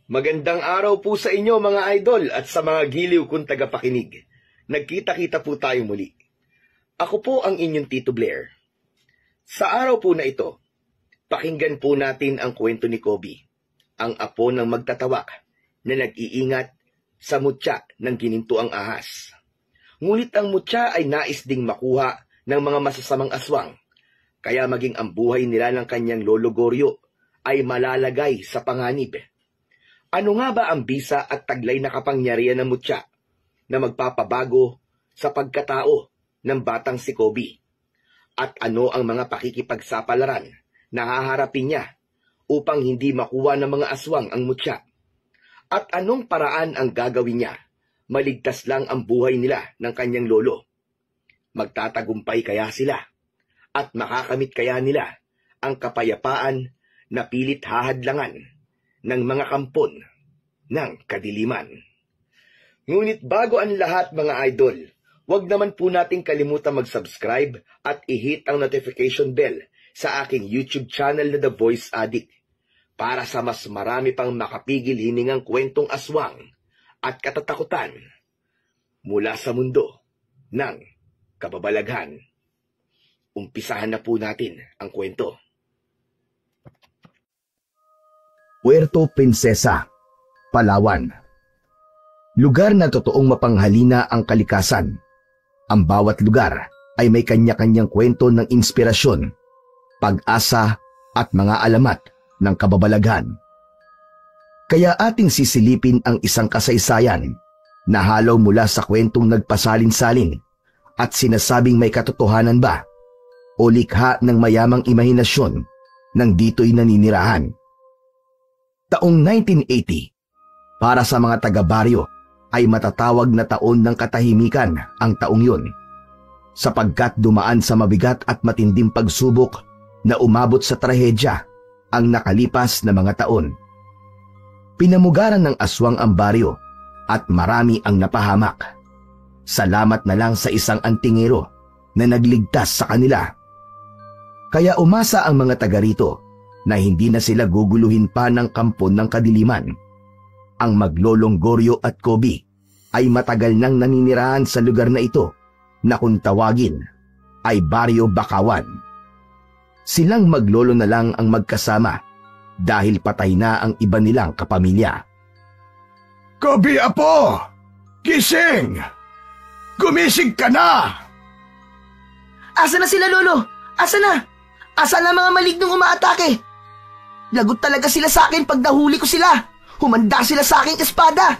Magandang araw po sa inyo mga idol at sa mga giliw kong tagapakinig. Nagkita-kita po tayo muli. Ako po ang inyong Tito Blair. Sa araw po na ito, pakinggan po natin ang kwento ni Kobe, ang apo ng magtatawa na nag-iingat sa mutya ng ginintuang ahas. Ngunit ang mutya ay nais ding makuha ng mga masasamang aswang, kaya maging ang buhay nila ng kanyang lolo Goryo ay malalagay sa panganib. Ano nga ba ang bisa at taglay na kapangyarihan ng mutya na magpapabago sa pagkatao ng batang si Kobe? At ano ang mga pakikipagsapalaran na haharapin niya upang hindi makuha ng mga aswang ang mutya? At anong paraan ang gagawin niya maligtas lang ang buhay nila ng kanyang lolo? Magtatagumpay kaya sila? At makakamit kaya nila ang kapayapaan na pilit hahadlangan ng mga kampon ng kadiliman? Ngunit bago ang lahat mga idol, huwag naman po nating kalimutan mag-subscribe at i-hit ang notification bell sa aking YouTube channel na The Voice Addict para sa mas marami pang makapigil hiningang kwentong aswang at katatakutan mula sa mundo ng kababalaghan. Umpisahan na po natin ang kwento. Puerto Princesa, Palawan. Lugar na totoong mapanghalina ang kalikasan. Ang bawat lugar ay may kanya-kanyang kwento ng inspirasyon, pag-asa at mga alamat ng kababalaghan. Kaya ating sisilipin ang isang kasaysayan na halaw mula sa kwentong nagpasalin-salin at sinasabing may katotohanan ba o likha ng mayamang imahinasyon ng dito'y naninirahan. Taong 1980, para sa mga taga-baryo ay matatawag na taon ng katahimikan ang taong yun, sapagkat dumaan sa mabigat at matinding pagsubok na umabot sa trahedya ang nakalipas na mga taon. Pinamugaran ng aswang ang baryo at marami ang napahamak. Salamat na lang sa isang antingero na nagligtas sa kanila. Kaya umasa ang mga taga rito na hindi na sila guguluhin pa ng kampon ng kadiliman. Ang maglolong Goryo at Kobe ay matagal nang naninirahan sa lugar na ito na kung tawagin ay Baryo Bakawan. Silang maglolo na lang ang magkasama dahil patay na ang iba nilang kapamilya. Kobe, apo! Gising! Gumising ka na! Asa na sila, lolo? Asa na? Asa na mga malignong umaatake? Lagot talaga sila sa akin pag nahuli ko sila. Humanda sila sa aking espada.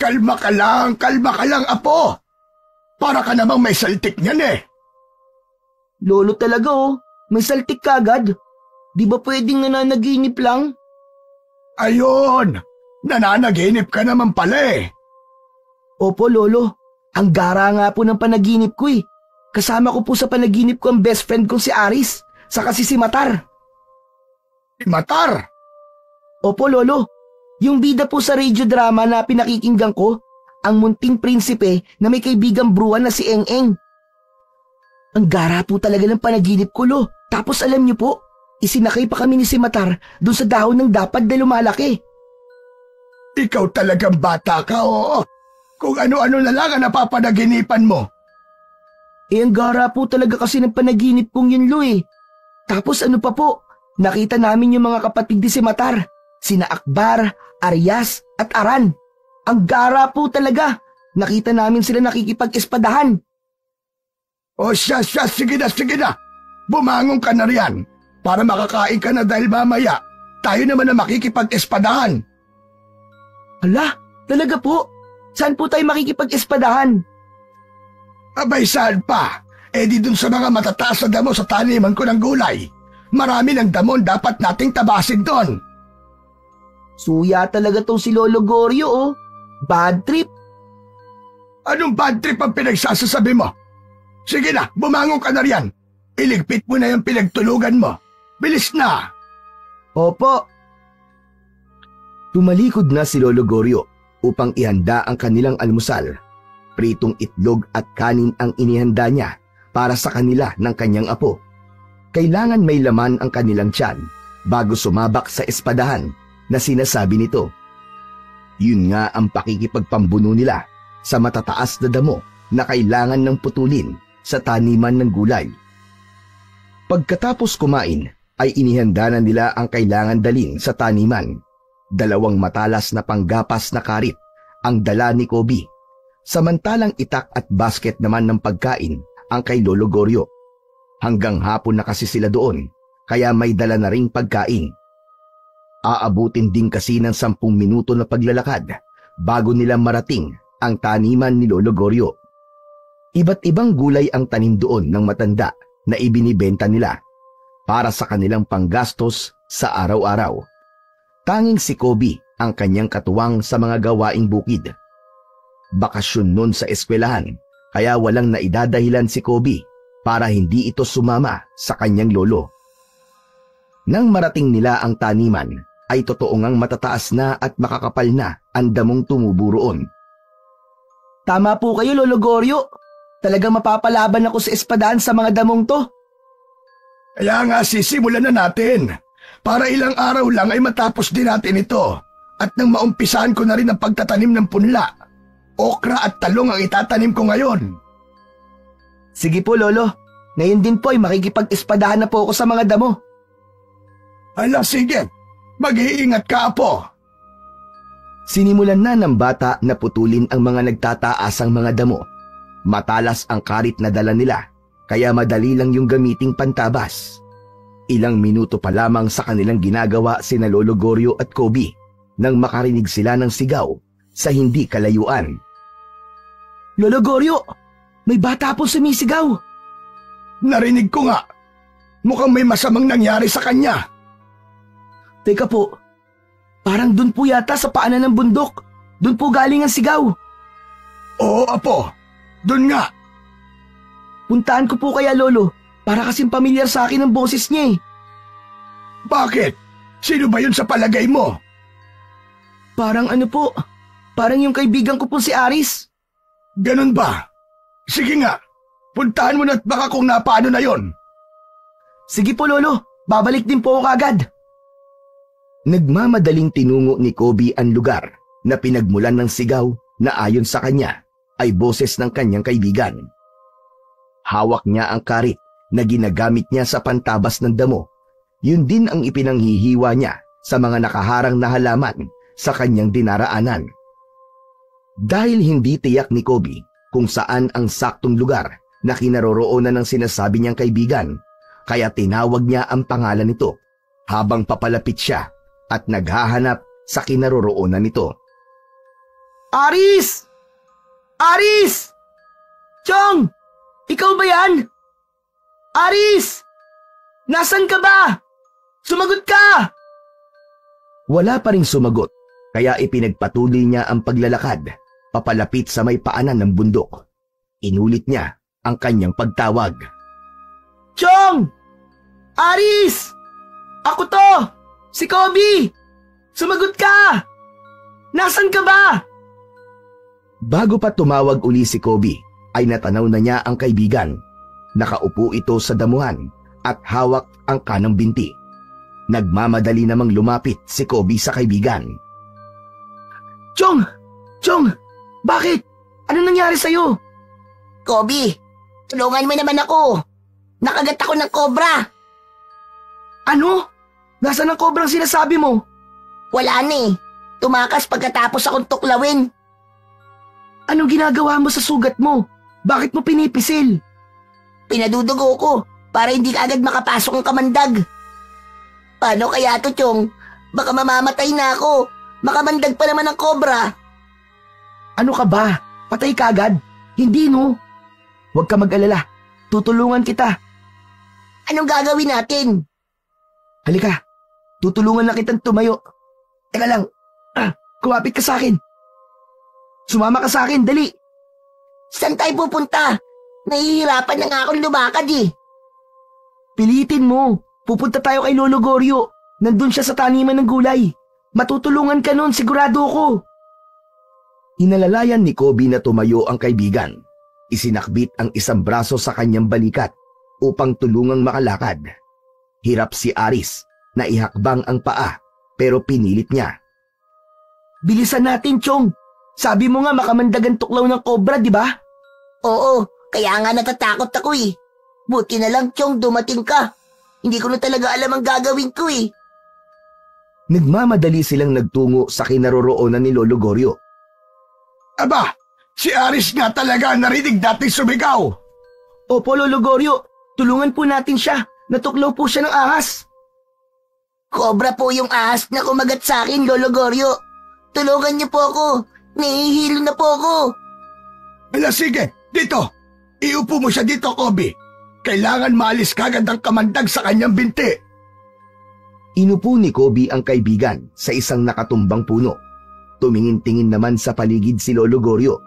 Kalma ka lang, apo. Para ka namang may saltik niyan eh. Lolo talaga may saltik ka agad. Di ba pwedeng nananaginip lang? Ayun, nananaginip ka naman pala eh. Opo, lolo. Ang gara nga po ng panaginip ko eh. Kasama ko po sa panaginip ko ang best friend kong si Aris, saka si Matar. Matar? Opo, lolo. Yung bida po sa radio drama na pinakikinggan ko, ang munting prinsipe na may kaibigang bruwan na si Eng-Eng. Ang gara po talaga ng panaginip ko, lo. Tapos alam niyo po, isinakay pa kami ni si Matar doon sa dahon ng dapad na lumalaki. Ikaw talagang bata ka, oo. Kung ano-ano na lang ang napapanaginipan mo. Ang gara po talaga kasi ng panaginip kong yun, lo eh. Tapos ano pa po, nakita namin yung mga kapatid ni si Matar, sina Akbar, Arias at Aran. Ang gara po talaga. Nakita namin sila nakikipag-espadahan. O siya, sige na. Bumangon ka na riyan para makakain ka na dahil mamaya tayo naman na makikipag-espadahan. Hala, talaga po? Saan po tayo makikipag-espadahan? Abay, saan pa? Di dun sa mga matataas na damo sa taniman ko ng gulay. Marami ng damon dapat nating tabasin doon. Suya talaga tong si Lolo Goryo, Bad trip. Anong bad trip ang pinagsasasabi mo? Sige na, bumangon ka na riyan. Iligpit mo na yung pinagtulugan mo. Bilis na! Opo. Tumalikod na si Lolo Goryo upang ihanda ang kanilang almusal. Pritong itlog at kanin ang inihanda niya para sa kanila ng kanyang apo. Kailangan may laman ang kanilang tiyan bago sumabak sa espadahan na sinasabi nito. Yun nga ang pakikipagpambuno nila sa matataas na damo na kailangan ng putulin sa taniman ng gulay. Pagkatapos kumain ay inihanda na nila ang kailangan dalin sa taniman. 2 matalas na panggapas na karit ang dala ni Kobe, samantalang itak at basket naman ng pagkain ang kay Lolo Goryo. Hanggang hapon na kasi sila doon, kaya may dala na ring pagkain. Aabutin din kasi ng 10 minuto na paglalakad bago nila marating ang taniman ni Lolo Goryo. Iba't ibang gulay ang tanim doon ng matanda na ibinibenta nila para sa kanilang panggastos sa araw-araw. Tanging si Kobe ang kanyang katuwang sa mga gawaing bukid. Bakasyon nun sa eskwelahan, kaya walang naidadahilan si Kobe para hindi ito sumama sa kanyang lolo. Nang marating nila ang taniman, ay totoo ngang matataas na at makakapal na ang damong tumubo roon. Tama po kayo, Lolo Goryo. Talagang mapapalaban ako sa espadaan sa mga damong to. Kaya nga sisimulan na natin. Para ilang araw lang ay matapos din natin ito. At nang maumpisahan ko na rin ang pagtatanim ng punla, okra at talong ang itatanim ko ngayon. Sige po, Lolo. Ngayon din po ay makikipag-espadahan na po ako sa mga damo. Hala, sige. Mag-iingat ka, Apo. Sinimulan na ng bata na putulin ang mga nagtataasang mga damo. Matalas ang karit na dala nila, kaya madali lang yung gamiting pantabas. Ilang minuto pa lamang sa kanilang ginagawa sina Lolo Goryo at Kobe nang makarinig sila ng sigaw sa hindi kalayuan. Lolo Goryo, may bata po sumisigaw. Narinig ko nga. Mukhang may masamang nangyari sa kanya. Teka po, parang dun po yata sa paanan ng bundok. Dun po galing ang sigaw. Oo, Apo. Dun nga. Puntaan ko po kaya, Lolo, para kasing pamilyar sa akin ang boses niya eh. Bakit? Sino ba yun sa palagay mo? Parang ano po, parang yung kaibigan ko po si Aris. Ganun ba? Sige nga, puntahan mo na at baka kung napaano na yon. Sige po, Lolo, babalik din po ako kagad. Nagmamadaling tinungo ni Kobe ang lugar na pinagmulan ng sigaw na ayon sa kanya ay boses ng kanyang kaibigan. Hawak niya ang karit na ginagamit niya sa pantabas ng damo. Yun din ang ipinanghihiwa niya sa mga nakaharang na halaman sa kanyang dinaraanan. Dahil hindi tiyak ni Kobe kung saan ang saktong lugar na kinaroroonan ng sinasabi niyang kaibigan, kaya tinawag niya ang pangalan nito habang papalapit siya at naghahanap sa kinaroroonan nito. Aris! Aris! Chong! Ikaw ba yan? Aris! Nasaan ka ba? Sumagot ka! Wala pa ring sumagot, kaya ipinagpatuloy niya ang paglalakad papalapit sa may paanan ng bundok. Inulit niya ang kanyang pagtawag. Chong! Aris! Ako to! Si Kobe! Sumagot ka! Nasaan ka ba? Bago pa tumawag uli si Kobe, ay natanaw na niya ang kaibigan. Nakaupo ito sa damuhan at hawak ang kanang binti. Nagmamadali namang lumapit si Kobe sa kaibigan. Chong! Chong! Bakit? Ano nangyari sa'yo? Kobe, tulungan mo naman ako. Nakagat ako ng kobra. Ano? Nasaan ang kobrang sinasabi mo? Wala na eh. Tumakas pagkatapos akong tuklawin. Anong ginagawa mo sa sugat mo? Bakit mo pinipisil? Pinadudugo ko para hindi kaagad makapasok ang kamandag. Paano kaya to, Chong? Baka mamamatay na ako. Makamandag pa naman ang kobra. Ano ka ba? Patay ka agad? Hindi no. Huwag ka mag-alala. Tutulungan kita. Anong gagawin natin? Halika. Tutulungan na kitang tumayo. Teka lang. Kumapit ka sa akin. Sumama ka sa akin, dali. Saan tayo pupunta? Nahihirapan na nga akong lumakad eh. Pilitin mo. Pupunta tayo kay Lolo Goryo. Nandun siya sa taniman ng gulay. Matutulungan ka nun, sigurado ko. Inalalayan ni Kobe na tumayo ang kaibigan. Isinakbit ang isang braso sa kanyang balikat upang tulungang makalakad. Hirap si Aris na ihakbang ang paa pero pinilit niya. Bilisan natin, Chong. Sabi mo nga makamandagan tuklaw ng kobra, di ba? Oo, kaya nga natatakot ako eh. Buti na lang, Chong, dumating ka. Hindi ko na talaga alam ang gagawin ko eh. Nagmamadali silang nagtungo sa kinaroroonan ni Lolo Goryo. Aba, si Aris nga talaga narinig nating sumigaw. Opo, Lolo Goryo. Tulungan po natin siya. Natuklaw po siya ng ahas. Cobra po yung ahas na kumagat sa akin, Lolo Goryo. Tulungan niyo po ako. Nahihilo na po ako. Ala sige, dito. Iupo mo siya dito, Kobe. Kailangan maalis kagad ang kamandag sa kanyang binti. Inupo ni Kobe ang kaibigan sa isang nakatumbang puno. Tumingin-tingin naman sa paligid si Lolo Goryo.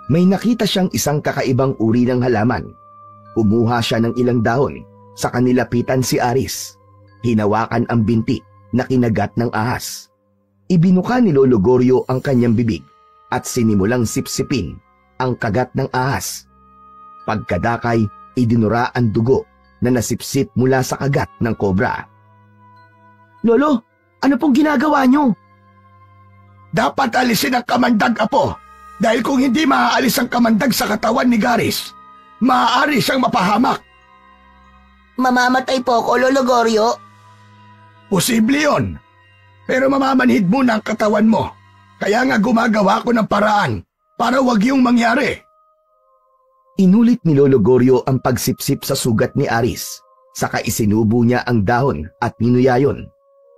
May nakita siyang isang kakaibang uri ng halaman. Kumuha siya ng ilang dahon, sa kanilapitan si Aris. Hinawakan ang binti na kinagat ng ahas. Ibinuka ni Lolo Goryo ang kanyang bibig at sinimulang sipsipin ang kagat ng ahas. Pagkadakay, idinura ang dugo na nasipsip mula sa kagat ng kobra. Lolo, ano pong ginagawa niyo? Dapat alisin ang kamandag, Apo. Dahil kung hindi maaalis ang kamandag sa katawan ni Garis, maaari siyang mapahamak. Mamamatay po ako, Lolo Goryo. Posible yun. Pero mamamanhid muna ang katawan mo. Kaya nga gumagawa ko ng paraan para wag yung mangyari. Inulit ni Lolo Goryo ang pagsipsip sa sugat ni Aris. Saka isinubo niya ang dahon at ninuyayon.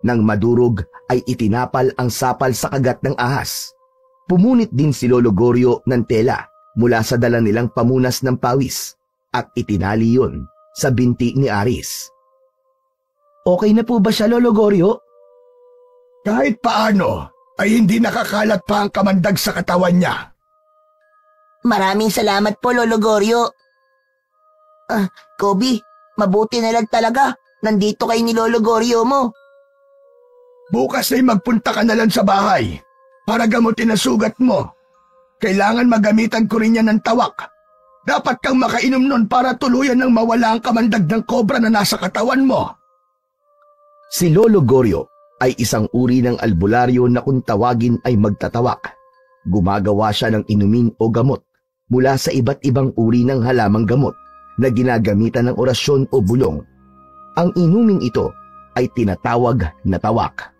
Nang madurog ay itinapal ang sapal sa kagat ng ahas. Pumunit din si Lolo Goryo ng tela mula sa dala nilang pamunas ng pawis at itinali yun sa binti ni Aris. Okay na po ba siya, Lolo Goryo? Kahit paano ay hindi nakakalat pa ang kamandag sa katawan niya. Maraming salamat po, Lolo Goryo. Kobe, mabuti na lang talaga. Nandito kayo ni Lolo Goryo mo. Bukas ay magpunta ka na lang sa bahay para gamutin ang sugat mo. Kailangan magamitan ko rin yan ng tawak. Dapat kang makainom nun para tuluyan ng mawala ang kamandag ng kobra na nasa katawan mo. Si Lolo Goryo ay isang uri ng albularyo na kung tawagin ay magtatawak. Gumagawa siya ng inumin o gamot mula sa iba't ibang uri ng halamang gamot na ginagamitan ng orasyon o bulong. Ang inuming ito ay tinatawag na tawak.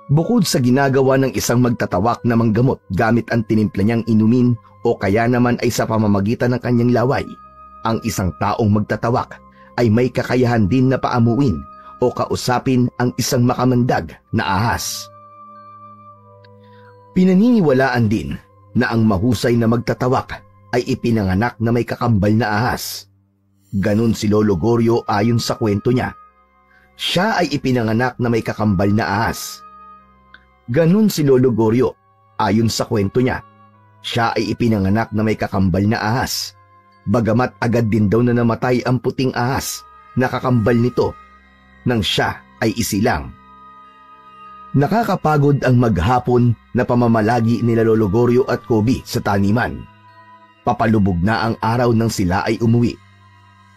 Bukod sa ginagawa ng isang magtatawak na manggamot gamit ang tinimpla niyang inumin o kaya naman ay sa pamamagitan ng kanyang laway, ang isang taong magtatawak ay may kakayahan din na paamuin o kausapin ang isang makamandag na ahas. Pinaniniwalaan din na ang mahusay na magtatawak ay ipinanganak na may kakambal na ahas. Ganon si Lolo Goryo ayon sa kwento niya. Siya ay ipinanganak na may kakambal na ahas. Ganon si Lolo Goryo ayon sa kwento niya. Siya ay ipinanganak na may kakambal na ahas. Bagamat agad din daw na namatay ang puting ahas na kakambal nito nang siya ay isilang. Nakakapagod ang maghapon na pamamalagi nila Lolo Goryo at Kobe sa taniman. Papalubog na ang araw nang sila ay umuwi.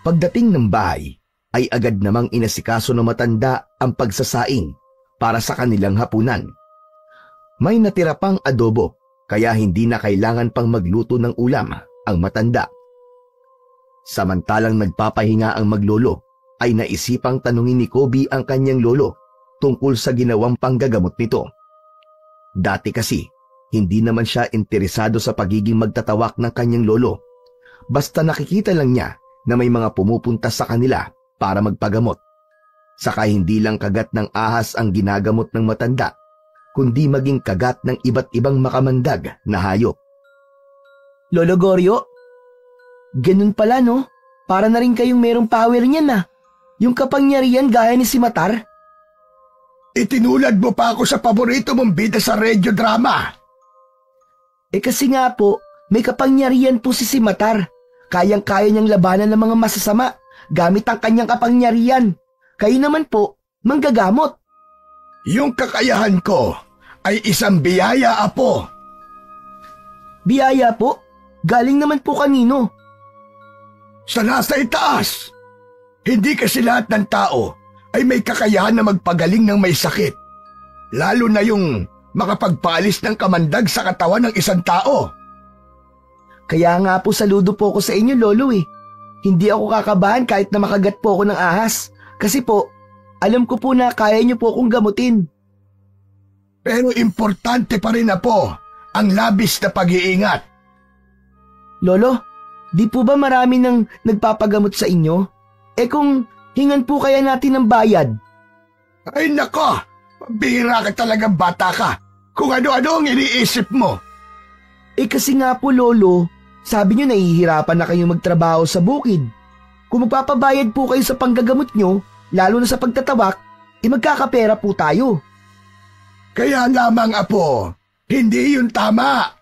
Pagdating ng bahay, ay agad namang inasikaso ng matanda ang pagsasaing para sa kanilang hapunan. May natira pang adobo, kaya hindi na kailangan pang magluto ng ulam ang matanda. Samantalang nagpapahinga ang maglolo, ay naisipang tanungin ni Kobe ang kanyang lolo tungkol sa ginawang panggagamot nito. Dati kasi, hindi naman siya interesado sa pagiging magtatawak ng kanyang lolo. Basta nakikita lang niya na may mga pumupunta sa kanila para magpagamot. Saka hindi lang kagat ng ahas ang ginagamot ng matanda, kundi maging kagat ng iba't ibang makamandag na hayop. Lolo Goryo, ganun pala no? Para na rin kayong merong power niyan na. Yung kapangyarihan gaya ni Simatar. Itinulad mo pa ako sa paborito mong bida sa radio drama. Kasi nga po, may kapangyarihan po si Simatar. Kayang-kaya niyang labanan ng mga masasama gamit ang kanyang kapangyarihan. Kayo naman po, manggagamot. Yung kakayahan ko ay isang biyaya, Apo. Biyaya po? Galing naman po kanino? Sa nasa itaas. Hindi kasi lahat ng tao ay may kakayahan na magpagaling ng may sakit lalo na yung makapagpaalis ng kamandag sa katawan ng isang tao. Kaya nga po saludo po ako sa inyo, Lolo eh. Hindi ako kakabahan kahit na makagat po ako ng ahas. Kasi po, alam ko po na kaya niyo po akong gamutin. Pero importante pa rin na po ang labis na pag-iingat. Lolo, di po ba marami nang nagpapagamot sa inyo? Eh kung hingan po kaya natin ng bayad? Ay nako, pambihira ka talagang bata ka. Kung ano-ano ang iniisip mo. Eh kasi nga po, Lolo, sabi niyo nahihirapan na kayong magtrabaho sa bukid. Kung magpapabayad po kayo sa panggagamot niyo, lalo na sa pagtatawak, magkakapera po tayo. Kaya lamang, Apo, hindi yun tama.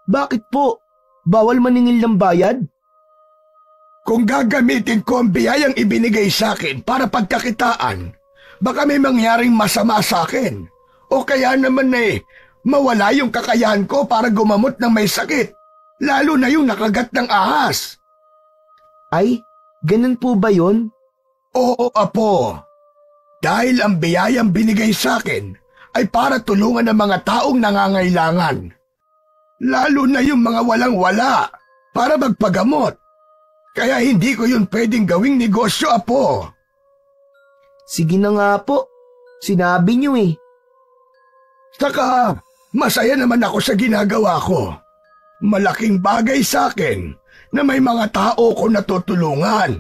Bakit po? Bawal maningil ng bayad? Kung gagamitin ko ang biyayang ibinigay sa akin para pagkakitaan, baka may mangyaring masama sa akin. O kaya naman mawala yung kakayahan ko para gumamot ng may sakit, lalo na yung nakagat ng ahas. Ay, ganun po ba yun? Oo, Apo. Dahil ang biyayang binigay sa akin ay para tulungan ang mga taong nangangailangan. Lalo na yung mga walang-wala para magpagamot. Kaya hindi ko yun pwedeng gawing negosyo, Apo. Sige na nga po. Sinabi niyo eh. Saka, masaya naman ako sa ginagawa ko. Malaking bagay sa akin na may mga tao ko natutulungan.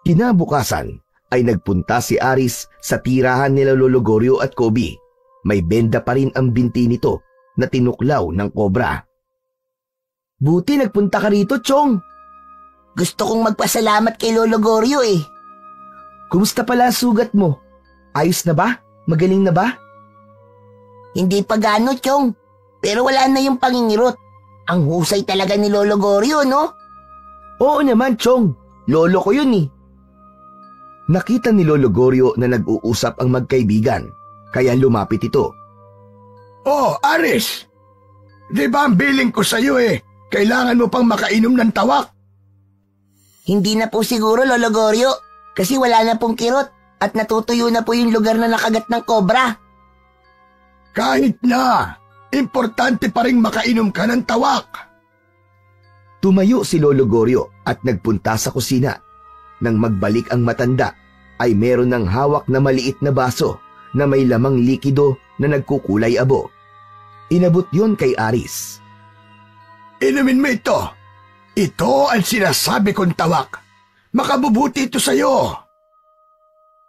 Kinabukasan ay nagpunta si Aris sa tirahan nila Lolo Goryo at Kobe. May benda pa rin ang binti nito na tinuklaw ng kobra. Buti nagpunta ka rito, Chong. Gusto kong magpasalamat kay Lolo Goryo eh. Kumusta pala ang sugat mo? Ayos na ba? Magaling na ba? Hindi pa gano, Chong. Pero wala na yung pangingirot. Ang husay talaga ni Lolo Goryo, no? Oo naman, Chong. Lolo ko yun eh. Nakita ni Lolo Goryo na nag-uusap ang magkaibigan, kaya lumapit ito. Oh, Aris! Di ba ang billing ko sa'yo kailangan mo pang makainom ng tawak? Hindi na po siguro, Lolo Goryo. Kasi wala na pong kirot at natutuyo na po yung lugar na nakagat ng kobra. Kahit na, importante pa rin makainom ka ng tawak. Tumayo si Lolo Goryo at nagpunta sa kusina. Nang magbalik ang matanda, ay meron ng hawak na maliit na baso na may lamang likido na nagkukulay abo. Inabot yon kay Aris. Inumin mo ito. Ito ang sinasabi kong tawak. Makabubuti ito sa'yo.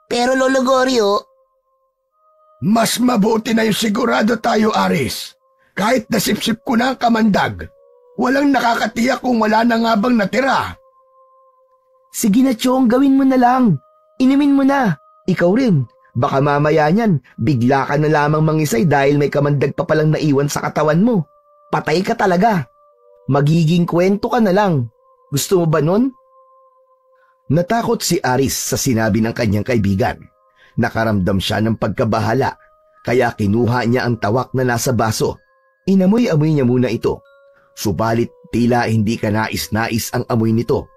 Pero Lolo Goryo, mas mabuti na yung sigurado tayo, Aris. Kahit nasipsip ko na ang kamandag, walang nakakatiyak kung wala na nga bang natira. Sige na, Chong, gawin mo na lang. Inumin mo na. Ikaw rin. Baka mamaya niyan, bigla ka na lamang mangisay dahil may kamandag pa palang naiwan sa katawan mo. Patay ka talaga. Magiging kwento ka na lang. Gusto mo ba nun? Natakot si Aris sa sinabi ng kanyang kaibigan. Nakaramdam siya ng pagkabahala, kaya kinuha niya ang tawak na nasa baso. Inamoy-amoy niya muna ito. Subalit tila hindi kanais-nais ang amoy nito.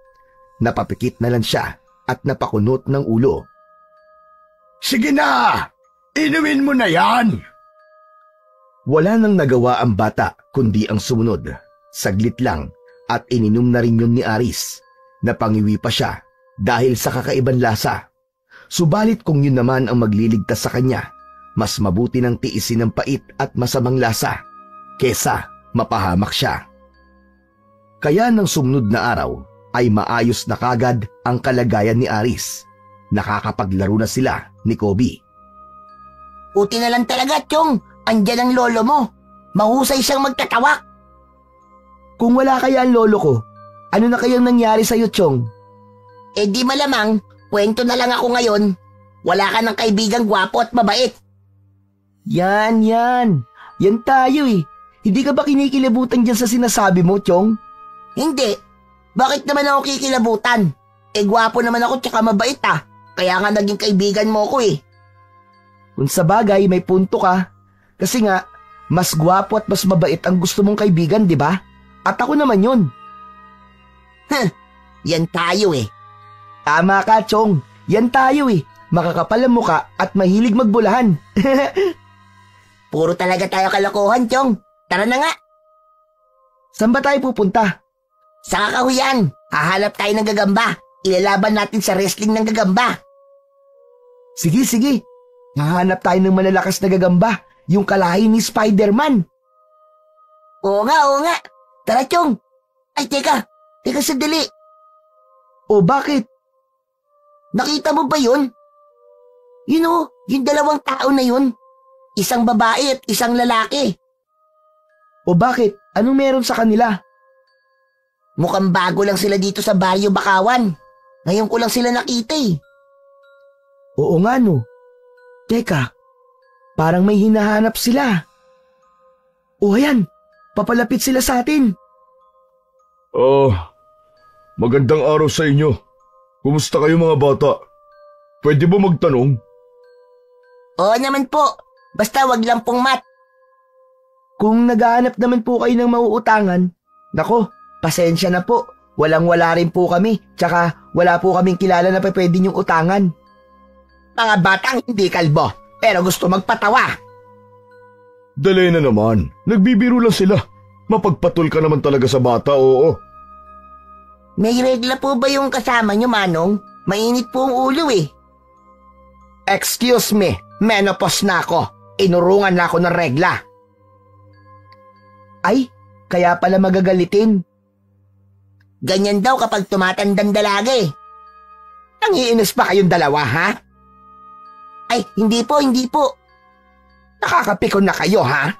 Napapikit na lang siya at napakunot ng ulo. Sige na! Inumin mo na yan! Wala nang nagawa ang bata kundi ang sumunod. Saglit lang at ininom na rin yun ni Aris. Napangiwi pa siya dahil sa kakaibang lasa. Subalit kung yun naman ang magliligtas sa kanya, mas mabuti nang tiisin ng pait at masamang lasa kesa mapahamak siya. Kaya nang sumunod na araw, ay maayos na kagad ang kalagayan ni Aris. Nakakapaglaro na sila ni Kobe. Buti na lang talaga, Chong. Andyan ang lolo mo. Mahusay siyang magtatawak. Kung wala kaya ang lolo ko, ano na kayang nangyari sa'yo, Chong? Eh di malamang, kwento na lang ako ngayon. Wala ka ng kaibigang gwapo at mabait. Yan. Yan tayo eh. Hindi ka ba kinikilabutan dyan sa sinasabi mo, Chong? Hindi. Bakit naman ako kikilabutan? Eh gwapo naman ako tsaka mabait ah. Kaya nga naging kaibigan mo ko eh. Kung sa bagay, may punto ka. Kasi nga, mas gwapo at mas mabait ang gusto mong kaibigan, di ba? At ako naman yun. Yan tayo eh. Tama ka, Chong. Yan tayo eh. Makakapal ang muka at mahilig magbulahan. Puro talaga tayo kalokohan, Chong. Tara na nga. Saan ba tayo pupunta? Sa kakahuyan, hahanap tayo ng gagamba. Ilalaban natin sa wrestling ng gagamba. Sige, sige. Hahanap tayo ng malalakas na gagamba, yung kalahi ni Spider-Man. Oo nga. Tara, Chong. Ay, teka sandali. O bakit? Nakita mo ba yun? Yung dalawang tao na yun. Isang babae at isang lalaki. O bakit? Anong meron sa kanila? Mukhang bago lang sila dito sa Baryo Bakawan. Ngayon ko lang sila nakita eh. Oo nga no. Teka, parang may hinahanap sila. O ayan, papalapit sila sa atin. Magandang araw sa inyo. Kumusta kayo mga bata? Pwede ba magtanong? Oo naman po. Basta wag lang pong mat. Kung naghahanap naman po kayo ng mauutangan, nako, pasensya na po. Walang-wala rin po kami, tsaka wala po kaming kilala na pwede niyong utangan. Mga batang hindi kalbo, pero gusto magpatawa. Dali na naman. Nagbibiro lang sila. Mapagpatol ka naman talaga sa bata, oo. May regla po ba yung kasama niyo, Manong? Mainit po ang ulo eh. Excuse me, menopause na ako. Inurungan na ako ng regla. Ay, kaya pala magagalitin. Ganyan daw kapag tumatandang dalaga eh. Nangiinis pa kayong dalawa, ha? Ay, hindi po. Nakakapikon na kayo, ha?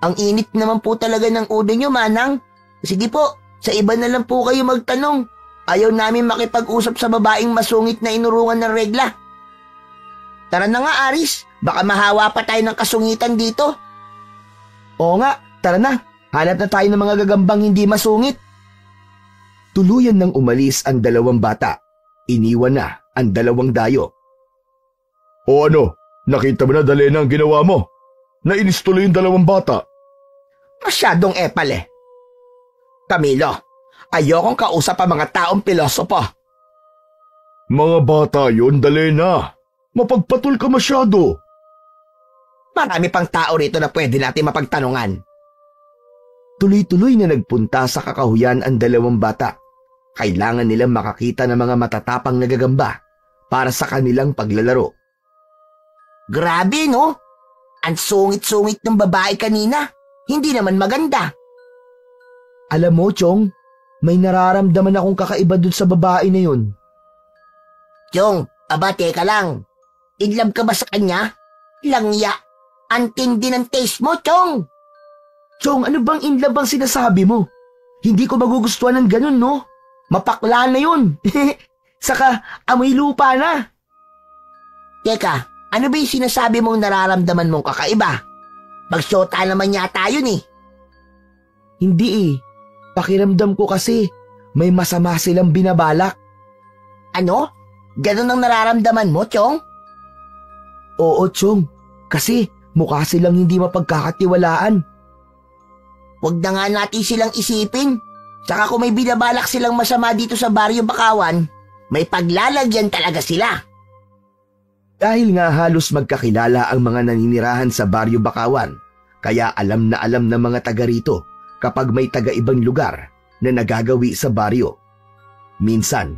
Ang init naman po talaga ng ulo niyo, Manang. Sige po, sa iba na lang po kayo magtanong. Ayaw namin makipag-usap sa babaeng masungit na inurungan ng regla. Tara na nga, Aris. Baka mahawa pa tayo ng kasungitan dito. Oo nga, tara na. Hanap na tayo ng mga gagambang hindi masungit. Tuluyan nang umalis ang dalawang bata. Iniwan na ang dalawang dayo. O ano, nakita mo na Dalena ang ginawa mo? Nainis tuloy yung dalawang bata. Masyadong epal eh. Camilo, ayokong kausap ang mga taong pilosopo. Mga bata yun, Dalena. Mapagpatol ka masyado. Marami pang tao rito na pwede natin mapagtanungan. Tuloy-tuloy na nagpunta sa kakahuyan ang dalawang bata. Kailangan nilang makakita ng mga matatapang na gagamba para sa kanilang paglalaro. Grabe, no? Ang sungit-sungit ng babae kanina. Hindi naman maganda. Alam mo, Chong, may nararamdaman akong kakaiba dun sa babae na yun. Chong, teka lang. In love ka ba sa kanya? Langya. Ang tindi ng taste mo, Chong. Chong, ano bang in love ang sinasabi mo? Hindi ko magugustuhan ng ganun, no? Mapakla na yun. Saka amoy lupa na. Teka, ano ba yung sinasabi mong nararamdaman mong kakaiba? Magsyota naman yata yun eh. Hindi eh. Pakiramdam ko kasi may masama silang binabalak. Ano? Ganun ang nararamdaman mo, Chong? Oo, Chong. Kasi mukha silang hindi mapagkakatiwalaan. Huwag na nga natin silang isipin. Saka kung may binabalak silang masama dito sa Baryo Bakawan, may paglalagyan talaga sila. Dahil nga halos magkakilala ang mga naninirahan sa Baryo Bakawan, kaya alam na ng mga taga rito kapag may taga-ibang lugar na nagagawi sa baryo. Minsan,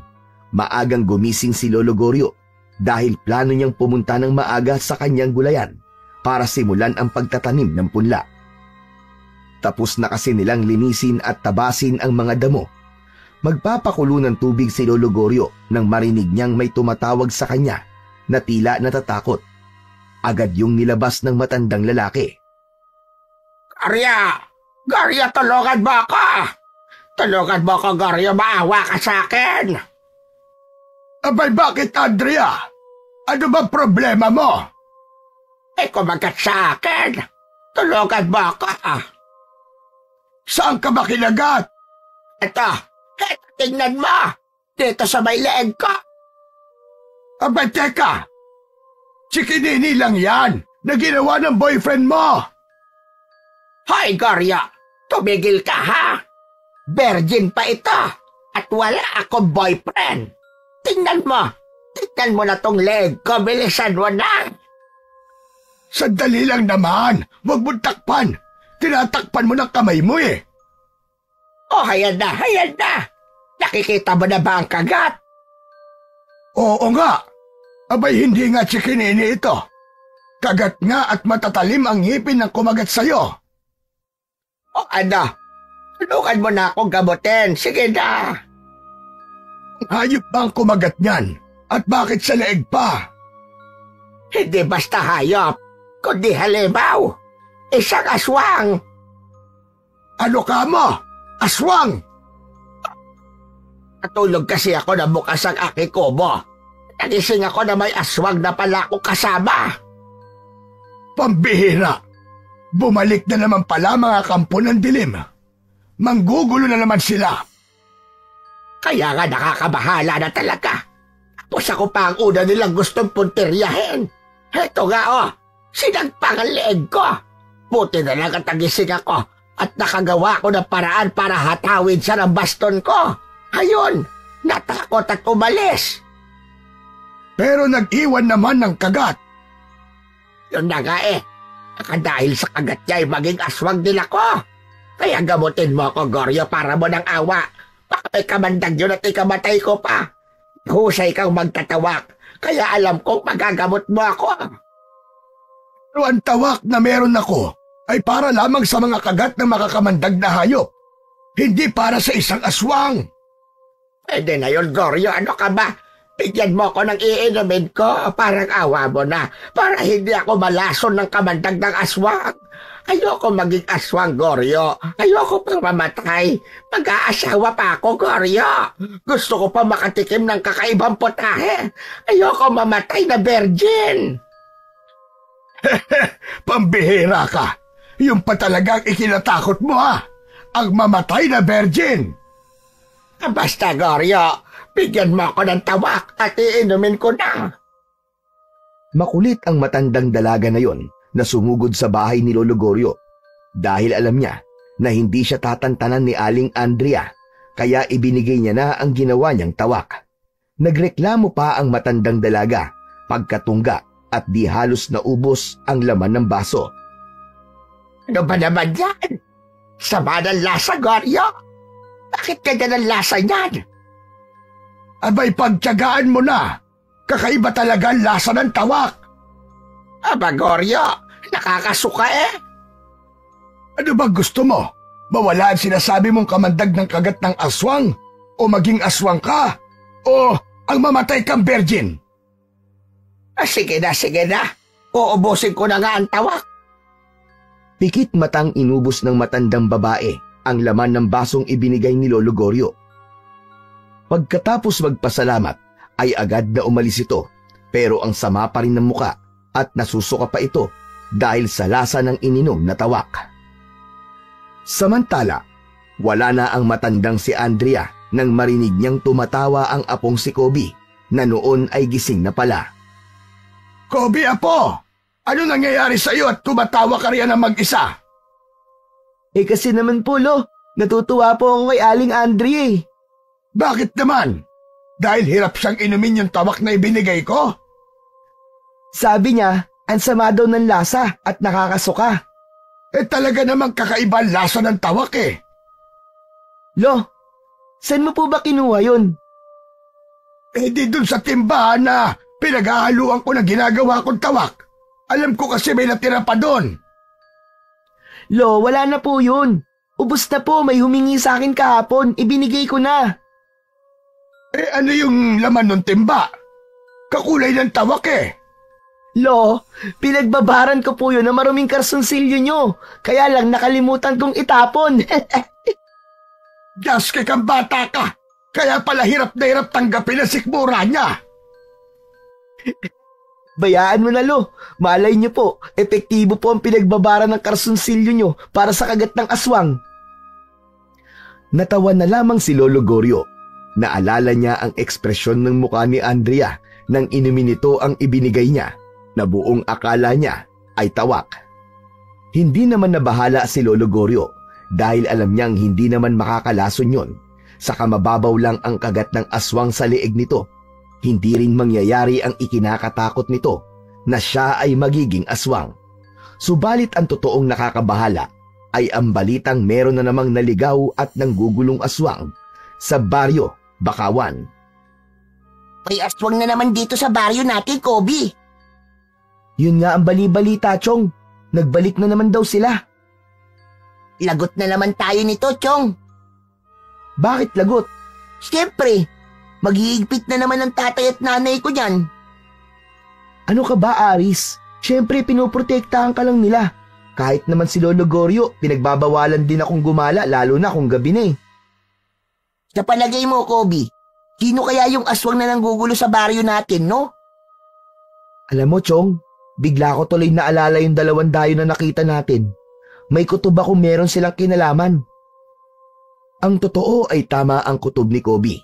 maagang gumising si Lolo Goryo dahil plano niyang pumunta ng maaga sa kanyang gulayan para simulan ang pagtatanim ng punla. Tapos na kasi nilang linisin at tabasin ang mga damo. Magpapakulo ng tubig si Lolo Goryo nang marinig niyang may tumatawag sa kanya na tila natatakot. Agad yung nilabas ng matandang lalaki. Garya, tulungan mo ako! Tulungan mo ako, Garya, maawa ka sa akin! Abay, bakit, Andrea? Ano ba problema mo? Kumagat sa akin! Tulungan mo ako! Saan ka ba kinagat? Ito, tingnan mo! Dito sa may leeg ko! Abay, teka! Si Kinini lang yan na ginawa ng boyfriend mo! Hoy, Garya! Tumigil ka, ha? Virgin pa ito at wala akong boyfriend! Tingnan mo na tong leg ko, bilisan mo na! Sandali lang naman. Huwag mo takpan. Tinatakpan mo ng kamay mo eh. Oh, hayan na, hayan na. Nakikita mo na ba ang kagat? Oo nga. Abay, hindi nga chikinini ito. Kagat nga at matatalim ang ngipin ng kumagat sa'yo. O ano? Tulungan mo na akong gamutin. Sige na. Hayop ba ang kumagat niyan? At bakit sa leeg pa? Hindi basta hayop, kundi halimaw. Isang aswang. Ano ka mo? Aswang! Natulog kasi ako na bukas ang aking kubo. Nagising ako na may aswang na pala akong kasama. Pambihira! Bumalik na naman pala mga kampo ng dilim. Manggugulo na naman sila. Kaya nga nakakabahala na talaga. Tapos ako pa ang una nilang gustong punteryahin. Heto nga sinagpang ang leeg ko. Buti na lang at nagising ako at nakagawa ko ng paraan para hatawin siya ng baston ko. Ayun, natakot at umalis. Pero nag-iwan naman ng kagat. Yun na nga dahil sa kagat niya ay maging aswang din ako. Kaya gamutin mo ako, Goryo, para mo ng awa. Baka may kamandag yun at ikamatay ko pa. Husay kang magtatawak, kaya alam kong magagamot mo ako. Pero ang tawak na meron ako ay para lamang sa mga kagat na makakamandag na hayop. Hindi para sa isang aswang. Pwede na yun, Goryo. Ano ka ba? Bigyan mo ako ng iinumin ko. Parang awa mo na. Para hindi ako malason ng kamandag ng aswang. Ayoko maging aswang, Goryo. Ayoko pang mamatay. Mag-aasawa pa ako, Goryo. Gusto ko pa makatikim ng kakaibang putahe. Ayoko mamatay na virgin. Pambihira ka. Yung pa talagang ikinatakot mo ang mamatay na virgin. Basta, Goryo. Bigyan mo ako ng tawak at iinumin ko na. Makulit ang matandang dalaga na yon na sumugod sa bahay ni Lolo Goryo dahil alam niya na hindi siya tatantanan ni Aling Andrea kaya ibinigay niya na ang ginawa niyang tawak. Nagreklamo pa ang matandang dalaga pagkatungga at di halos naubos ang laman ng baso. Ano ba naman yan? Sama ng lasa, Goryo? Bakit kanya ng lasa niyan? Abay, pagtiyagaan mo na. Kakaiba talaga ang lasa ng tawak. Aba, Goryo, nakakasuka Ano ba gusto mo? Mawala ang sinasabi mong kamandag ng kagat ng aswang? O maging aswang ka? O ang mamatay kang virgin? Sige na. Uubusin ko na nga ang tawak. Pikit matang inubos ng matandang babae ang laman ng basong ibinigay ni Lolo Goryo. Pagkatapos magpasalamat ay agad na umalis ito pero ang sama pa rin ng muka at nasusuka pa ito dahil sa lasa ng ininom na tawak. Samantala, wala na ang matandang si Andrea nang marinig niyang tumatawa ang apong si Kobe na noon ay gising na pala. Kobe, apo! Ano nangyayari sa iyo at tumatawa ka riyan ng mag-isa? Kasi naman po, natutuwa po ako kay Aling Andrea. Bakit naman? Dahil hirap siyang inumin yung tawak na ibinigay ko? Sabi niya, ang sama daw ng lasa at nakakasuka. Talaga namang kakaiba ang lasa ng tawak Saan mo po ba kinuha yun? Di dun sa timbahan na pinaghahaluan ko na ginagawa kong tawak. Alam ko kasi may natira pa doon. Wala na po yun. Ubus na po, may humingi sa akin kahapon. Ibinigay ko na. Ano yung laman ng timba? Kakulay ng tawak Pinagbabaran ko po yun na maruming karsunsilyo nyo. Kaya lang nakalimutan kong itapon. Jaske kang bata ka. Kaya pala hirap na hirap tanggapin ang sikmura niya. Bayaan mo na, Malay nyo po, epektibo po ang pinagbabaran ng karsunsilyo nyo para sa kagat ng aswang. Natawa na lamang si Lolo Goryo. Naalala niya ang ekspresyon ng mukha ni Andrea nang inumin nito ang ibinigay niya na buong akala niya ay tawak. Hindi naman nabahala si Lolo Goryo dahil alam niyang hindi naman makakalason yon. Saka mababaw lang ang kagat ng aswang sa leeg nito. Hindi rin mangyayari ang ikinakatakot nito na siya ay magiging aswang. Subalit ang totoong nakakabahala ay ang balitang meron na namang naligaw at nanggugulong aswang sa baryo Bakawan. May aswang na naman dito sa baryo natin, Kobe. Yun nga ang bali-balita, Chong. Nagbalik na naman daw sila. Lagot na naman tayo nito, Chong. Bakit lagot? Siyempre, maghihigpit na naman ang tatay at nanay ko dyan. Ano ka ba, Aris? Siyempre, pinoprotektahan ka lang nila. Kahit naman si Lolo Goryo, pinagbabawalan din akong gumala, lalo na kung gabi na eh. Sa palagay mo, Kobe, sino kaya yung aswang na nanggugulo sa baryo natin, no? Alam mo, Chong, bigla ko tuloy naalala yung 2 dayo na nakita natin. May kutob akong meron silang kinalaman. Ang totoo ay tama ang kutob ni Kobe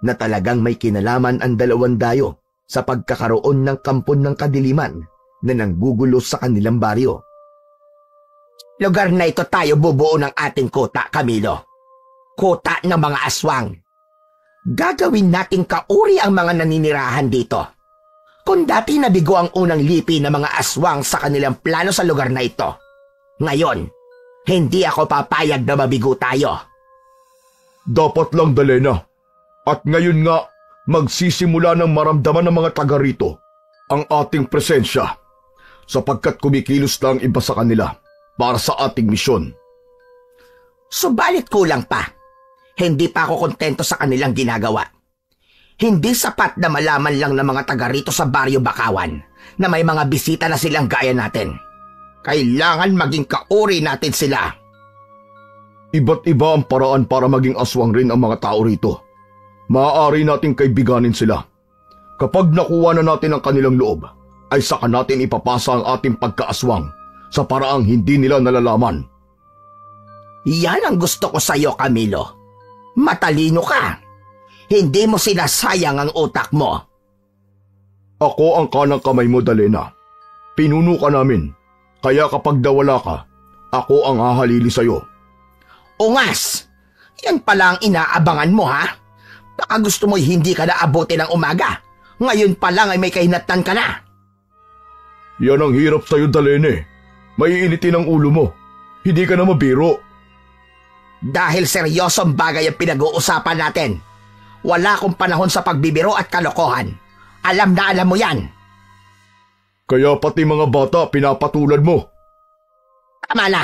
na talagang may kinalaman ang 2 dayo sa pagkakaroon ng kampon ng kadiliman na nanggugulo sa kanilang baryo. Lugar na ito tayo bubuo ng ating kota, Camilo. Kota ng mga aswang. Gagawin nating kauri ang mga naninirahan dito. Kung dati nabigo ang unang lipi ng mga aswang sa kanilang plano sa lugar na ito, ngayon, hindi ako papayag na mabigo tayo. Dapat lang, Dalena. At ngayon nga, magsisimula ng maramdaman ng mga taga rito ang ating presensya sapagkat kumikilos lang iba sa kanila para sa ating misyon. Subalit kulang pa. Hindi pa ako kontento sa kanilang ginagawa. Hindi sapat na malaman lang ng mga taga rito sa baryo Bakawan na may mga bisita na silang gaya natin. Kailangan maging kauri natin sila. Iba't iba ang paraan para maging aswang rin ang mga tao rito. Maaari nating kaibiganin sila. Kapag nakuha na natin ang kanilang loob, ay saka natin ipapasa ang ating pagkaaswang sa paraang hindi nila nalalaman. Yan ang gusto ko sa iyo, Camilo. Matalino ka. Hindi mo sinasayang ang utak mo. Ako ang kanang kamay mo, Dalena. Pinuno ka namin. Kaya kapag dawala ka, ako ang hahalili sa iyo. Ungas! Yan pala ang inaabangan mo, ha? Baka gusto mo'y hindi ka naabuti ng umaga. Ngayon pa lang ay may kahinatnan ka na. Yan ang hirap sa iyo, Dalene. Maiinitin ang ulo mo. Hindi ka na mabiro. Dahil seryosong bagay ang pinag-uusapan natin. Wala akong panahon sa pagbibiro at kalokohan. Alam na alam mo yan. Kaya pati mga bata pinapatulad mo. Tama na.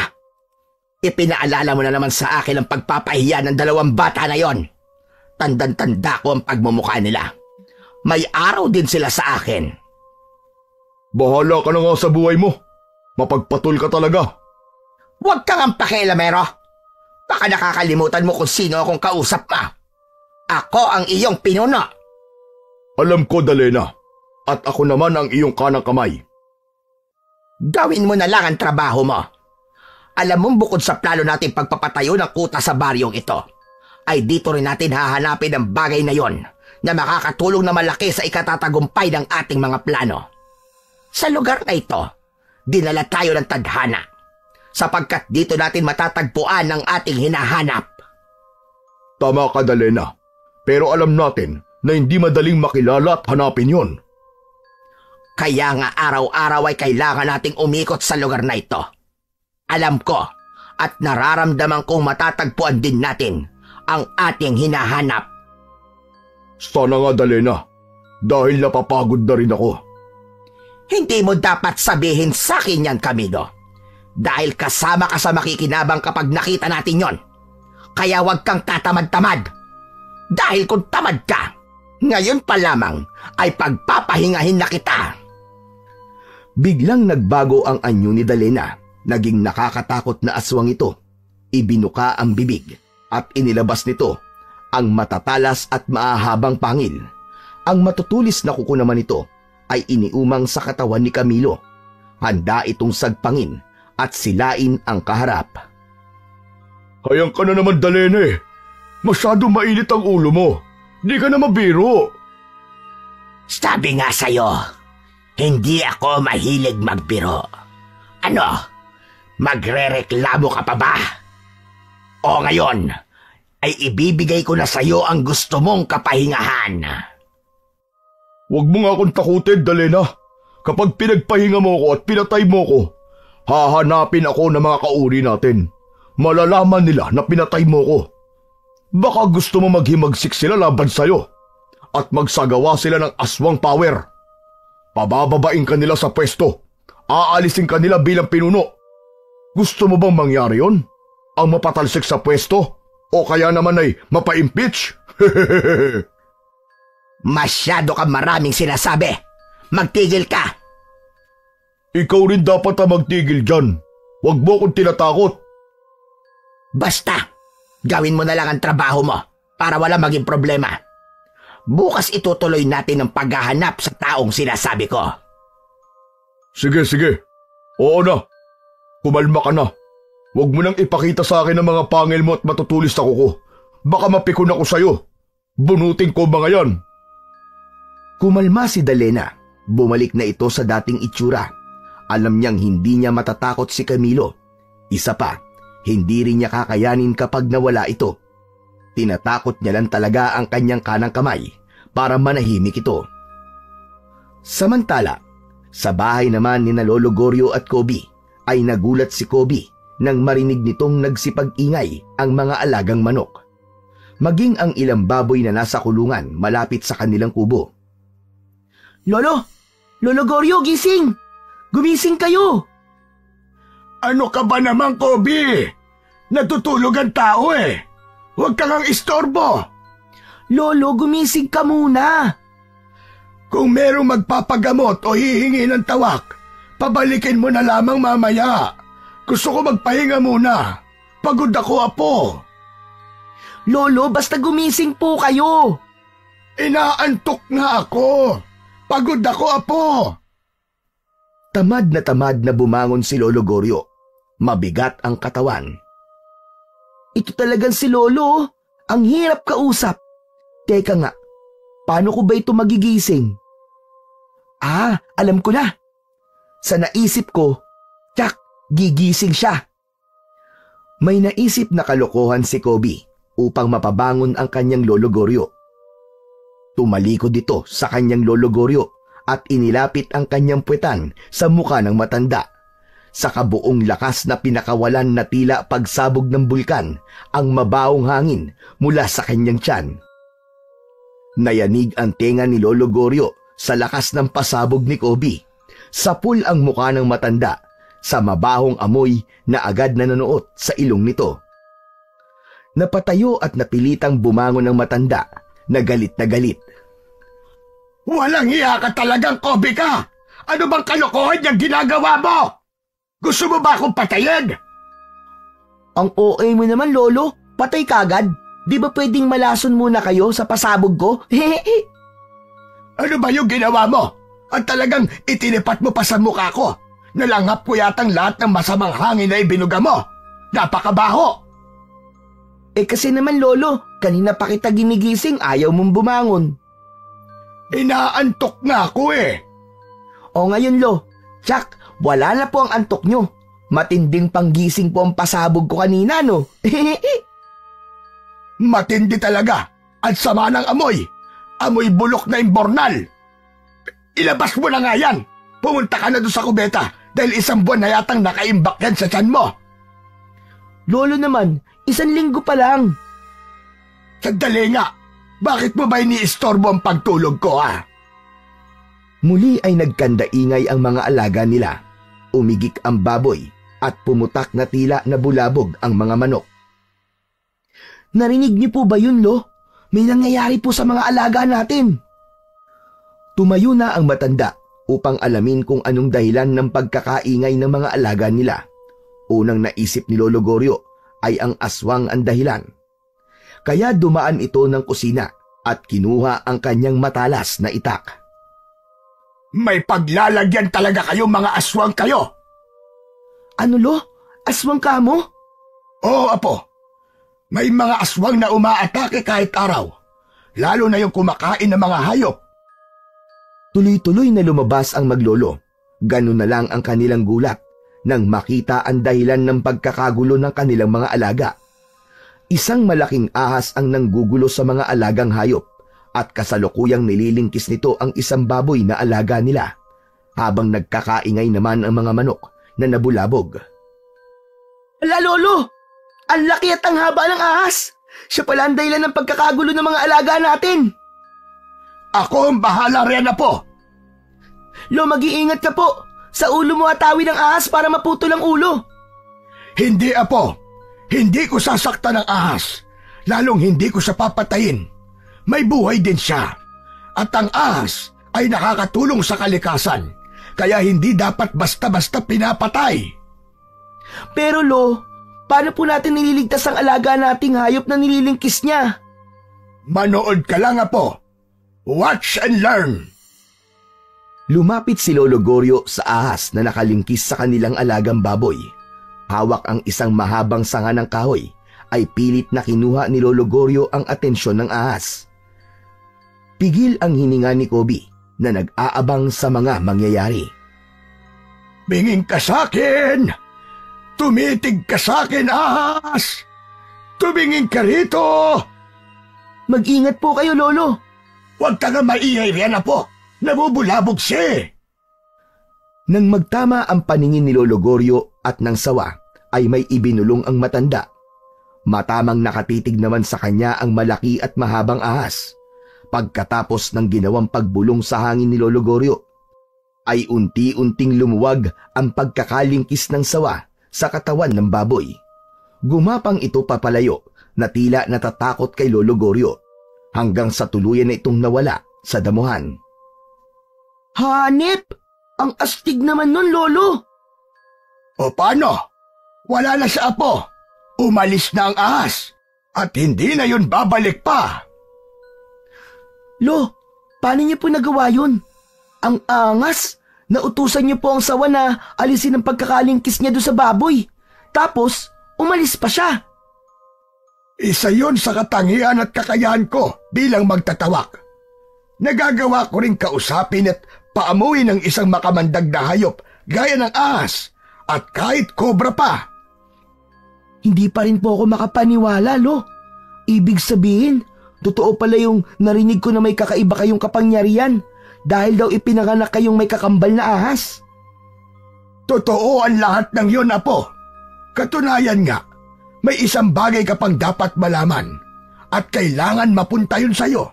Ipinaalala mo na naman sa akin ang pagpapahiya ng 2 bata na yon. Tandang-tanda ko ang pagmumukha nila. May araw din sila sa akin. Bahala ka na nga sa buhay mo. Mapagpatul ka talaga. Huwag kang ang pakialamero. Baka nakakalimutan mo kung sino akong kausap mo. Ako ang iyong pinuno. Alam ko, Dalena. At ako naman ang iyong kanang kamay. Gawin mo na lang ang trabaho mo. Alam mong bukod sa plano natin pagpapatayo ng kuta sa baryong ito, ay dito rin natin hahanapin ang bagay na yon na makakatulong na malaki sa ikatatagumpay ng ating mga plano. Sa lugar na ito, dinala tayo ng tadhana sapagkat dito natin matatagpuan ang ating hinahanap. Tama ka, Dalena. Pero alam natin na hindi madaling makilala at hanapin yon. Kaya nga araw-araw ay kailangan nating umikot sa lugar na ito. Alam ko at nararamdaman kong matatagpuan din natin ang ating hinahanap. Sana nga, Dalena. Dahil napapagod na rin ako. Hindi mo dapat sabihin sa akin yan, Camilo. Dahil kasama ka sa makikinabang kapag nakita natin yon. Kaya huwag kang tatamad-tamad. Dahil kung tamad ka, ngayon pa lamang ay pagpapahingahin na kita. Biglang nagbago ang anyo ni Dalena. Naging nakakatakot na aswang ito. Ibinuka ang bibig at inilabas nito ang matatalas at maahabang pangil. Ang matutulis na kuko naman ito ay iniumang sa katawan ni Camilo. Handa itong sagpangin at silain ang kaharap. Hayang ka na naman, Dalene. Masyado mainit ang ulo mo. Di ka na mabiro. Sabi nga sa'yo, hindi ako mahilig magbiro. Ano? Magrereklamo ka pa ba? O ngayon, ay ibibigay ko na sa'yo ang gusto mong kapahingahan. Huwag mo nga akong takutin, Dalena. Kapag pinagpahinga mo ko at pinatay mo ko, Hahanapin ako ng mga kauri natin. Malalaman nila na pinatay mo ko. Baka gusto mo maghimagsik sila laban sa'yo at magsagawa sila ng aswang power. Pabababain ka nila sa pwesto. Aalisin ka nila bilang pinuno. Gusto mo bang mangyari yon? Ang mapatalsik sa pwesto? O kaya naman ay mapa-impeach? Masyado ka maraming sinasabi. Magtigil ka. Ikaw rin dapat ang magtigil dyan. Huwag mo akong tinatakot. Basta, gawin mo na lang ang trabaho mo para wala maging problema. Bukas itutuloy natin ang paghahanap sa taong sinasabi ko. Sige. Oo na. Kumalma ka na. Huwag mo nang ipakita sa akin ang mga pangil mo at matutulis na kuko. Baka mapikon ako sa'yo. Bunutin ko mga yan. Kumalma si Dalena. Bumalik na ito sa dating itsura. Alam niyang hindi niya matatakot si Camilo. Isa pa, hindi rin niya kakayanin kapag nawala ito. Tinatakot niya lang talaga ang kanyang kanang kamay para manahimik ito. Samantala, sa bahay naman ni Lolo Goryo at Kobe ay nagulat si Kobe nang marinig nitong nagsipag-ingay ang mga alagang manok. Maging ang ilang baboy na nasa kulungan malapit sa kanilang kubo. Lolo Goryo, gising! Gumising kayo! Ano ka ba naman, Kobe? Natutulog ang tao eh. Huwag kang ang istorbo. Lolo, gumising ka muna! Kung merong magpapagamot o hihingi ng tawak, pabalikin mo na lamang mamaya. Gusto ko magpahinga muna. Pagod ako, Apo. Lolo, basta gumising po kayo! Inaantok nga ako. Pagod ako, Apo. Tamad na bumangon si Lolo Goryo. Mabigat ang katawan. Ito talagang si Lolo. Ang hirap kausap. Teka nga, paano ko ba ito magigising? Alam ko na. Sa naisip ko, tsak, gigising siya. May naisip na kalokohan si Kobe upang mapabangon ang kanyang Lolo Goryo. Tumalikod ito sa kanyang Lolo Goryo at inilapit ang kanyang puwetan sa mukha ng matanda. Sa kabuong lakas na pinakawalan na tila pagsabog ng bulkan ang mabawong hangin mula sa kanyang tiyan. Nayanig ang tenga ni Lolo Goryo sa lakas ng pasabog ni Kobe. Sapul ang mukha ng matanda sa mabahong amoy na agad na nanuot sa ilong nito. Napatayo at napilitang bumangon ng matanda na galit na galit. Walang hiya ka talagang, Kobe ka! Ano bang kalokohan niyang ginagawa mo? Gusto mo ba akong patayin? Ang OA mo naman, Lolo. Patay kagad. Di ba pwedeng malason muna kayo sa pasabog ko? Ano ba yung ginawa mo? At talagang itinipat mo pa sa mukha ko. Nalanghap ko yatang lahat ng masamang hangin na ibinuga mo. Napakabaho! Kasi naman, Lolo, kanina pa kita ginigising, ayaw mong bumangon. Inaantok na ako eh. O ngayon, Lo, tsak, wala na po ang antok nyo. Matinding panggising po ang pasabog ko kanina, no? Matindi talaga. At sama ng amoy. Amoy bulok na imbornal. Ilabas mo na nga yan. Pumunta ka na doon sa kubeta dahil isang buwan na yatang nakaimbak yan sa tiyan mo. Lolo naman, 1 linggo pa lang. Sandali nga. Bakit mo ba iniistorbo ang pagtulog ko, ha? Muli ay nagkandaingay ang mga alaga nila. Umigik ang baboy at pumutak na tila na bulabog ang mga manok. Narinig niyo po ba yun, Lo? May nangyayari po sa mga alaga natin. Tumayo na ang matanda upang alamin kung anong dahilan ng pagkakaingay ng mga alaga nila. Unang naisip ni Lolo Goryo ay ang aswang ang dahilan. Kaya dumaan ito ng kusina at kinuha ang kanyang matalas na itak. May paglalagyan talaga kayo, mga aswang kayo! Ano, Lo? Aswang ka mo? Oo, Apo. May mga aswang na umaatake kahit araw. Lalo na yung kumakain ng mga hayop. Tuloy-tuloy na lumabas ang maglolo. Ganun na lang ang kanilang gulat nang makita ang dahilan ng pagkakagulo ng kanilang mga alaga. Isang malaking ahas ang nanggugulo sa mga alagang hayop at kasalukuyang nililingkis nito ang isang baboy na alaga nila. Habang nagkakaingay naman ang mga manok na nabulabog. Ala, Lolo! Ang laki at ang haba ng ahas! Siya pala ang dahilan ng pagkakagulo ng mga alaga natin! Ako ang bahala riyan, Apo. Lo, mag-iingat ka po! Sa ulo mo atawi ng ahas para maputol ang ulo! Hindi, Apo. Hindi ko sasaktan ng ahas. Lalong hindi ko siya papatayin. May buhay din siya. At ang ahas ay nakakatulong sa kalikasan. Kaya hindi dapat basta-basta pinapatay. Pero Lo, paano po natin nililigtas ang alaga nating hayop na nililingkis niya? Manood ka lang, Apo. Watch and learn. Lumapit si Lolo Goryo sa ahas na nakalingkis sa kanilang alagang baboy. Hawak ang isang mahabang sanga ng kahoy, ay pilit na kinuha ni Lolo Goryo ang atensyon ng ahas. Pigil ang hininga ni Kobe na nag-aabang sa mga mangyayari. Binging ka sa'kin! Tumitig ka sa'kin, ahas! Tumingin ka rito! Mag-ingat po kayo, Lolo! Huwag ka nga maingay riyan, Apo! Nabubulabog siya! Nang magtama ang paningin ni Lolo Goryo at ng sawa, ay may ibinulong ang matanda. Matamang nakatitig naman sa kanya ang malaki at mahabang ahas. Pagkatapos ng ginawang pagbulong sa hangin ni Lolo Goryo, ay unti-unting lumuwag ang pagkakalingkis ng sawa sa katawan ng baboy. Gumapang ito papalayo na tila natatakot kay Lolo Goryo, hanggang sa tuluyan na itong nawala sa damuhan. Hanip! Ang astig naman nun, Lolo! O paano? Wala na siya, Apo. Umalis na ang ahas at hindi na yun babalik pa. Lo, paano niyo po nagawa yun? Ang angas! Nautusan niyo po ang sawa na alisin ang pagkakalingkis niya doon sa baboy. Tapos, umalis pa siya. Isa yun sa katangian at kakayahan ko bilang magtatawak. Nagagawa ko rin kausapin at paamuin ng isang makamandag na hayop gaya ng ahas at kahit kobra pa. Hindi pa rin po ako makapaniwala, Lo. Ibig sabihin, totoo pala yung narinig ko na may kakaiba kayong kapangyarihan dahil daw ipinanganak kayong may kakambal na ahas. Totoo ang lahat ng yun, Apo. Katunayan nga, may isang bagay ka pang dapat malaman at kailangan mapunta yun sa'yo.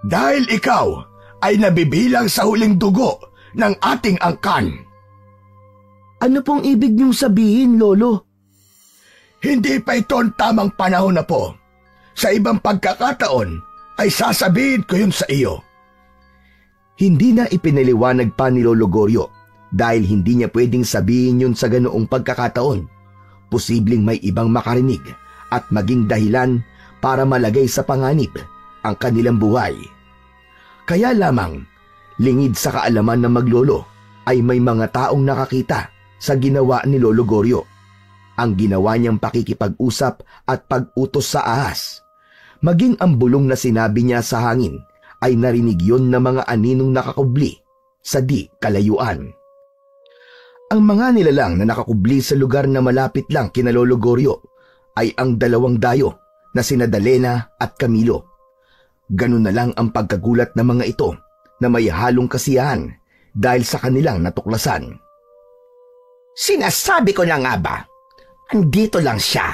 Dahil ikaw ay nabibilang sa huling dugo ng ating angkan. Ano pong ibig niyong sabihin, Lolo? Hindi pa ito ang tamang panahon, Apo. Sa ibang pagkakataon ay sasabihin ko yun sa iyo. Hindi na ipinaliwanag pa ni Lolo Goryo dahil hindi niya pwedeng sabihin yun sa ganoong pagkakataon. Posibleng may ibang makarinig at maging dahilan para malagay sa panganib ang kanilang buhay. Kaya lamang, lingid sa kaalaman ng maglolo, ay may mga taong nakakita sa ginawa ni Lolo Goryo. Ang ginawa niyang pakikipag-usap at pag-utos sa ahas. Maging ang bulong na sinabi niya sa hangin ay narinig yon ng mga aninong nakakubli sa di kalayuan. Ang mga nilalang na nakakubli sa lugar na malapit lang kina Lolo Goryo ay ang dalawang dayo na sina Dalena at Camilo. Ganun na lang ang pagkagulat ng mga ito na may halong kasiyahan dahil sa kanilang natuklasan. Sinasabi ko na nga ba? Andito lang siya.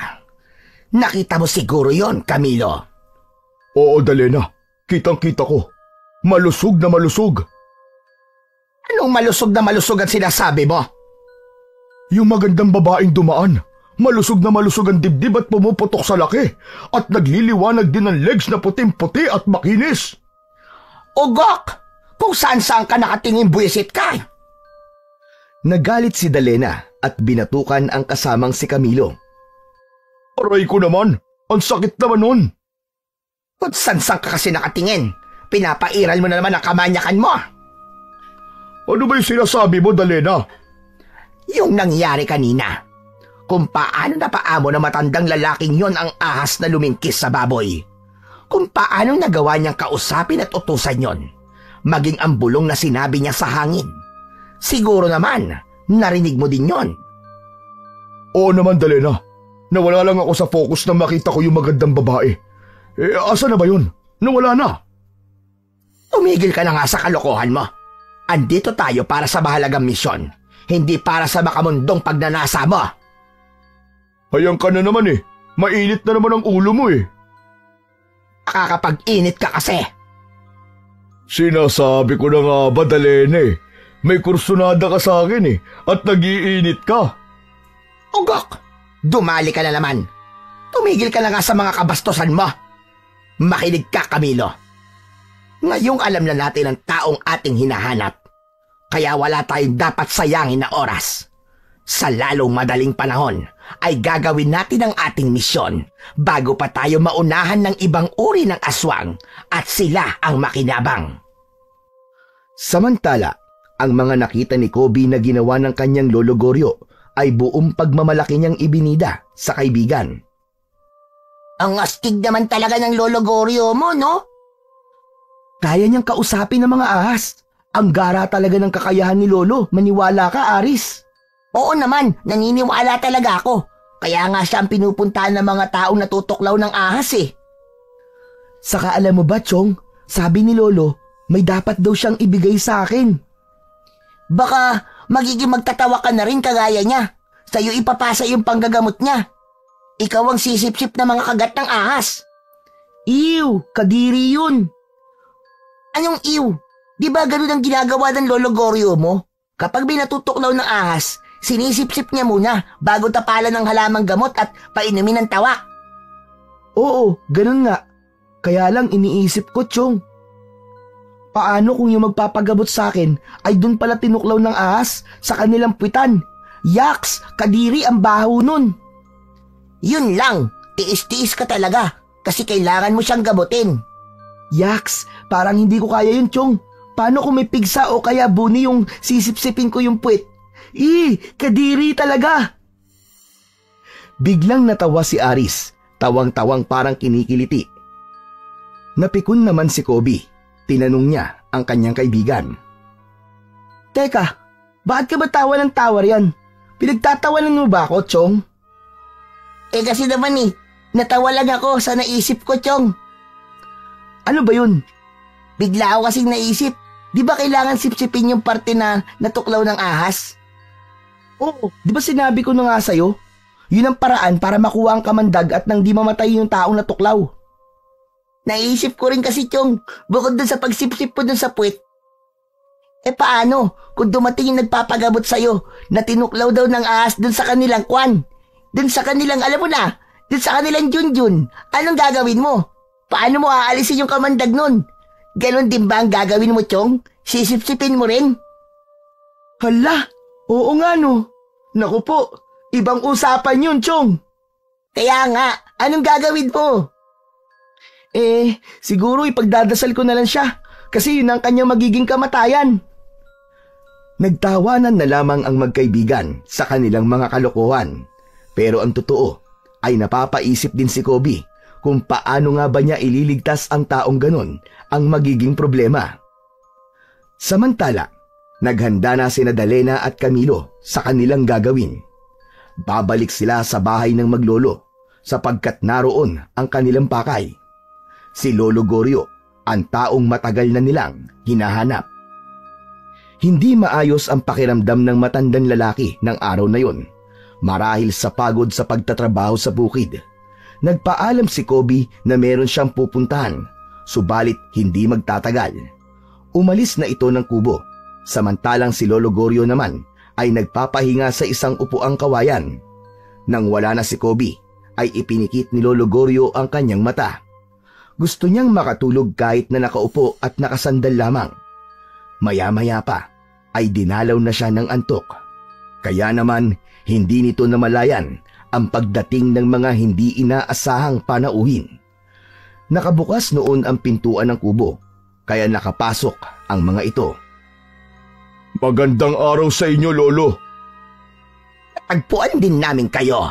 Nakita mo siguro yon, Camilo. Oo, Dalena. Kitang-kita ko. Malusog na malusog. Anong malusog na malusog ang sinasabi mo? Yung magandang babaeng dumaan. Malusog na malusog ang dibdib at pumuputok sa laki. At nagliliwanag din ang legs na puting-puti at makinis. Ugok! Kung saan-saan ka nakatingin, buwisit ka. Nagalit si Dalena at binatukan ang kasamang si Camilo. Aray ko naman! Ang sakit naman nun! Kung saan-saan ka kasi nakatingin, pinapairal mo na naman ang kamanyakan mo. Ano ba yung sinasabi mo, Dalena? Yung nangyari kanina. Kung paano napaamo na matandang lalaking yon ang ahas na lumingkis sa baboy. Kung paano nagawa niyang kausapin at utusan yon. Maging ang bulong na sinabi niya sa hangin. Siguro naman, narinig mo din yon. Oo naman, Dalena. Nawala lang ako sa focus na makita ko yung magandang babae. Asa na ba yun? Nawala na. Tumigil ka na nga sa kalokohan mo. Andito tayo para sa mahalagang misyon. hindi para sa makamundong pagnanasa mo. Hayang ka na naman eh. Mainit na naman ang ulo mo eh. Nakakapag-init ka kasi. Sinasabi ko na nga ba, Dalena eh. May kursunada ka sa akin eh. At nag-iinit ka. Ugok! Dumali ka na naman. Tumigil ka na nga sa mga kabastusan mo. Makinig ka, Camilo. Ngayong alam na natin ang taong ating hinahanap. Kaya wala tayong dapat sayangin na oras. Sa lalong madaling panahon ay gagawin natin ang ating misyon bago pa tayo maunahan ng ibang uri ng aswang at sila ang makinabang. Samantala, ang mga nakita ni Kobe na ginawa ng kanyang lolo Goryo ay buong pagmamalaki niyang ibinida sa kaibigan. Ang astig naman talaga ng lolo Goryo mo, no? Kaya niyang kausapin ng mga ahas. Ang gara talaga ng kakayahan ni Lolo. Maniwala ka, Aris. Oo naman, naniniwala talaga ako. Kaya nga siya ang pinupuntahan ng mga taong natutuklaw ng ahas eh. Saka alam mo ba, Chong? Sabi ni Lolo, may dapat daw siyang ibigay sa akin. Baka magiging magtatawa ka na rin kagaya niya. Sa'yo ipapasa yung panggagamot niya. Ikaw ang sisip-sip na mga kagat ng ahas. Ew, kadiri yun. Anong ew? Di ba ganun ang ginagawa ng lolo Goryo mo? Kapag may natutuklaw ng ahas, sinisip-sip niya muna bago tapalan ng halamang gamot at painumin ng tawa. Oo, ganun nga. Kaya lang iniisip ko, Chong. Paano kung yung magpapagamot sa akin ay dun pala tinuklaw ng ahas sa kanilang puwitan? Yaks, kadiri ang baho nun. Yun lang, tiis-tiis ka talaga kasi kailangan mo siyang gamutin. Yaks, parang hindi ko kaya yun, Chong. Paano kung may pigsa o kaya buni yung sisip-sipin ko yung puwit? Kadiri talaga! Biglang natawa si Aris, tawang-tawang parang kinikiliti. Napikon naman si Kobe. Tinanong niya ang kanyang kaibigan. Teka, bakit ka ba tawa ng tawa riyan? Pinagtatawanan mo ba ako, Chong? Kasi naman natawa lang ako sa naisip ko, Chong. Ano ba yun? Bigla ako kasing naisip. Di ba kailangan sipsipin yung parte na natuklaw ng ahas? Oo, di ba sinabi ko na nga sa'yo? Yun ang paraan para makuha ang kamandag at nang di mamatay yung taong natuklaw. Naisip ko rin kasi, Chong, bukod dun sa pagsipsip po dun sa puwit. Paano kung dumating yung nagpapagamot sa'yo na tinuklaw daw ng ahas dun sa kanilang kwan? Dun sa kanilang, alam mo na, dun sa kanilang junjun. Anong gagawin mo? Paano mo aalisin yung kamandag nun? Ganon din ba ang gagawin mo, Chong? Sisipsipin mo rin? Hala, oo nga no. Naku po, ibang usapan yun, Chong. Kaya nga, anong gagawin mo? Siguro ipagdadasal ko na lang siya kasi yun ang kanyang magiging kamatayan. Nagtawanan na lamang ang magkaibigan sa kanilang mga kalokohan. Pero ang totoo ay napapaisip din si Kobe kung paano nga ba niya ililigtas ang taong ganon ang magiging problema. Samantala, naghanda na sina Dalena at Camilo sa kanilang gagawin. Babalik sila sa bahay ng maglolo sapagkat naroon ang kanilang pakay. Si Lolo Goryo, ang taong matagal na nilang hinahanap. Hindi maayos ang pakiramdam ng matandang lalaki ng araw na yon, marahil sa pagod sa pagtatrabaho sa bukid. Nagpaalam si Kobe na meron siyang pupuntahan, subalit hindi magtatagal. Umalis na ito ng kubo, samantalang si Lolo Goryo naman ay nagpapahinga sa isang upuang kawayan. Nang wala na si Kobe, ay ipinikit ni Lolo Goryo ang kanyang mata. Gusto niyang makatulog kahit na nakaupo at nakasandal lamang. Maya-maya pa ay dinalaw na siya ng antok. Kaya naman hindi nito namalayan ang pagdating ng mga hindi inaasahang panauhin. Nakabukas noon ang pintuan ng kubo, kaya nakapasok ang mga ito. Magandang araw sa inyo, Lolo. Tagpuan din namin kayo.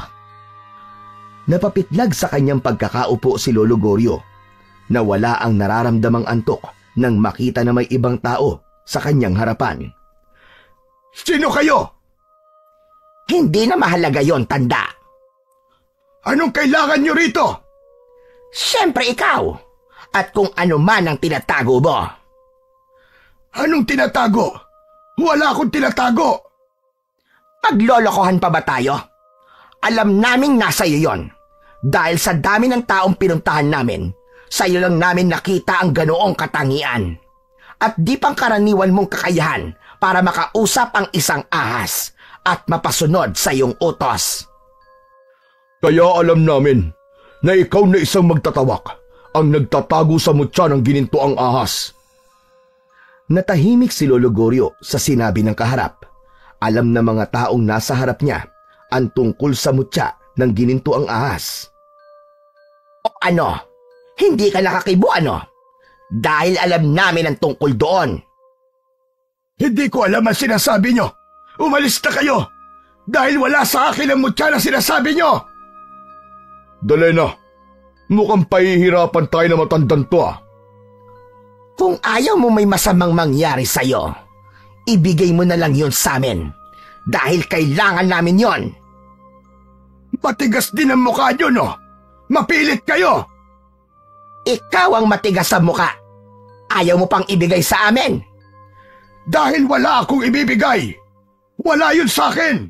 Napapitlag sa kanyang pagkakaupo si Lolo Goryo, na wala ang nararamdamang antok nang makita na may ibang tao sa kanyang harapan. Sino kayo? Hindi na mahalaga yon, tanda. Anong kailangan nyo rito? Siyempre ikaw, at kung ano man ang tinatago mo. Anong tinatago? Wala akong tinatago. Paglolokohan pa ba tayo? Alam naming nasa iyo yon. Dahil sa dami ng taong pinuntahan namin, sa iyo lang namin nakita ang ganoong katangian. At di pang karaniwan mong kakayahan para makausap ang isang ahas at mapasunod sa iyong utos. Kaya alam namin na ikaw na isang magtatawak ang nagtatago sa mutya ng ginintoang ahas. Natahimik si Lolo Goryo sa sinabi ng kaharap. Alam na mga taong nasa harap niya ang tungkol sa mutya ng ginintoang ahas. O ano? Hindi ka nakakibo ano? Dahil alam namin ang tungkol doon. Hindi ko alam ang sinasabi nyo. Umalis na kayo! Dahil wala sa akin ang mutya na sinasabi nyo! Dali na. Mukhang pahihirapan tayo na matandang to ah. Kung ayaw mo may masamang mangyari sa'yo, ibigay mo na lang yun sa amin. Dahil kailangan namin yon. Matigas din ang mukha nyo no? Mapilit kayo! Ikaw ang matigas sa muka. Ayaw mo pang ibigay sa amin. Dahil wala akong ibibigay. Wala yun sa akin.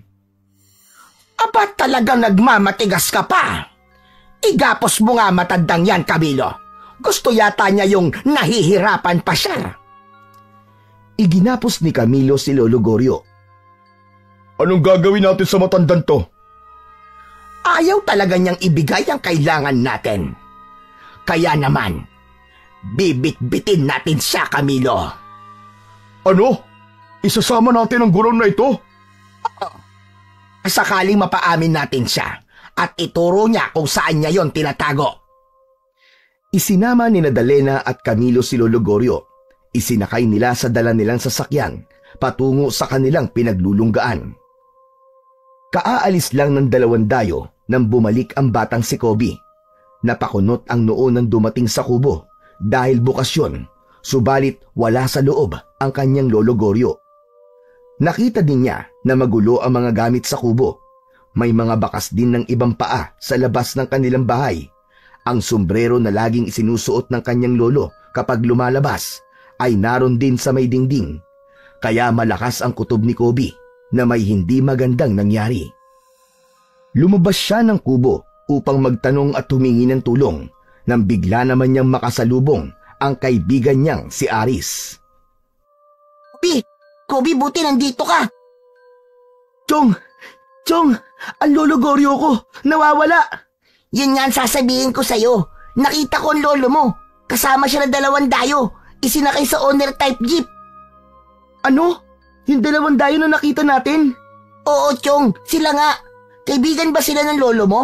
Aba talagang nagmamatigas ka pa. Igapos mo nga matandang yan, Camilo. Gusto yata niya yung nahihirapan pa siya. Iginapos ni Camilo si Lolo Goryo. Anong gagawin natin sa matandang to? Ayaw talaga niyang ibigay ang kailangan natin. Kaya naman, bibit-bitin natin siya, Camilo. Ano? Isasama natin ang gurong na ito? Sakaling mapaamin natin siya at ituro niya kung saan niya yon tinatago. Isinama ni Nadalena at Camilo si Lolo Goryo. Isinakay nila sa dala nilang sasakyan patungo sa kanilang pinaglulunggaan. Kaaalis lang ng 2 dayo nang bumalik ang batang si Kobe. Napakunot ang noo ng dumating sa kubo dahil bukasyon, subalit wala sa loob ang kanyang Lolo Goryo. Nakita din niya na magulo ang mga gamit sa kubo. May mga bakas din ng ibang paa sa labas ng kanilang bahay. Ang sombrero na laging isinusuot ng kanyang lolo kapag lumalabas ay naroon din sa may dingding. Kaya malakas ang kutob ni Kobe na may hindi magandang nangyari. Lumabas siya ng kubo upang magtanong at humingi ng tulong nang bigla naman niyang makasalubong ang kaibigan niyang si Aris. Kobe, buti nandito ka. Chong, ang Lolo Goryo ko, nawawala. Yun nga ang sasabihin ko sa'yo. Nakita ko ang lolo mo. Kasama siya ng 2 dayo. Isinakay sa owner type jeep. Ano? Yung 2 dayo na nakita natin? Oo, Chong. Sila nga. Kaibigan ba sila ng lolo mo?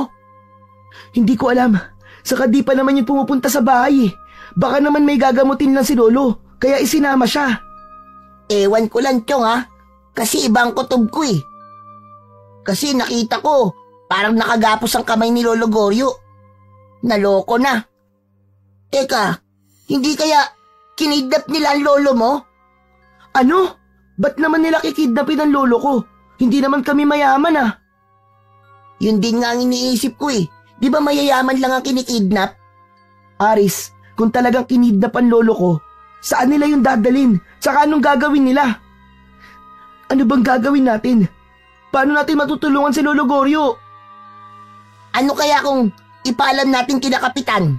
Hindi ko alam. Saka di pa naman yung pumupunta sa bahay. Baka naman may gagamutin lang si Lolo, kaya isinama siya. Ewan ko lang, Chong ha. Kasi ibang kutob ko eh. Kasi nakita ko, parang nakagapos ang kamay ni Lolo Goryo. Naloko na. Teka, hindi kaya kinidnap nila ang lolo mo? Ano? Ba't naman nila kikidnapin ang lolo ko? Hindi naman kami mayaman ah. Yun din nga ang iniisip ko eh. Di ba mayayaman lang ang kinikidnap? Aris, kung talagang kinidnap ang lolo ko, saan nila yung dadalin? Saka anong gagawin nila? Ano bang gagawin natin? Paano natin matutulungan si Lolo Goryo? Ano kaya kung ipaalam natin kina Kapitan?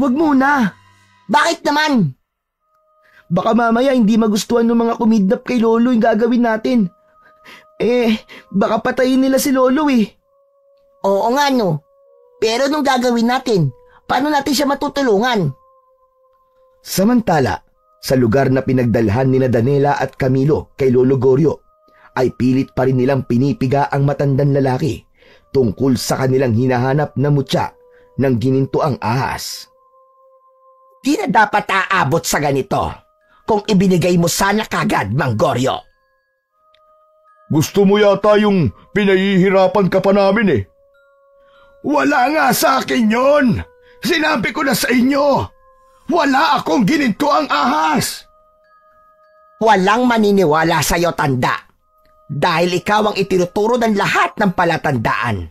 Wag muna. Bakit naman? Baka mamaya hindi magustuhan ng mga kumidnap kay Lolo yung gagawin natin. Baka patayin nila si Lolo eh. Oo nga no. Pero nung gagawin natin, paano natin siya matutulungan? Samantala, sa lugar na pinagdalhan ni Daniela at Camilo kay Lolo Goryo, ay pilit pa rin nilang pinipiga ang matandang lalaki tungkol sa kanilang hinahanap na mutya ng ginintoang ahas. Di na dapat aabot sa ganito kung ibinigay mo sana kagad, Mang Goryo. Gusto mo yata yung pinahihirapan ka pa namin eh. Wala nga sa akin yon. Sinabi ko na sa inyo. Wala akong ginintoang ahas. Walang maniniwala sa'yo, tanda. Dahil ikaw ang itinuturo ng lahat ng palatandaan.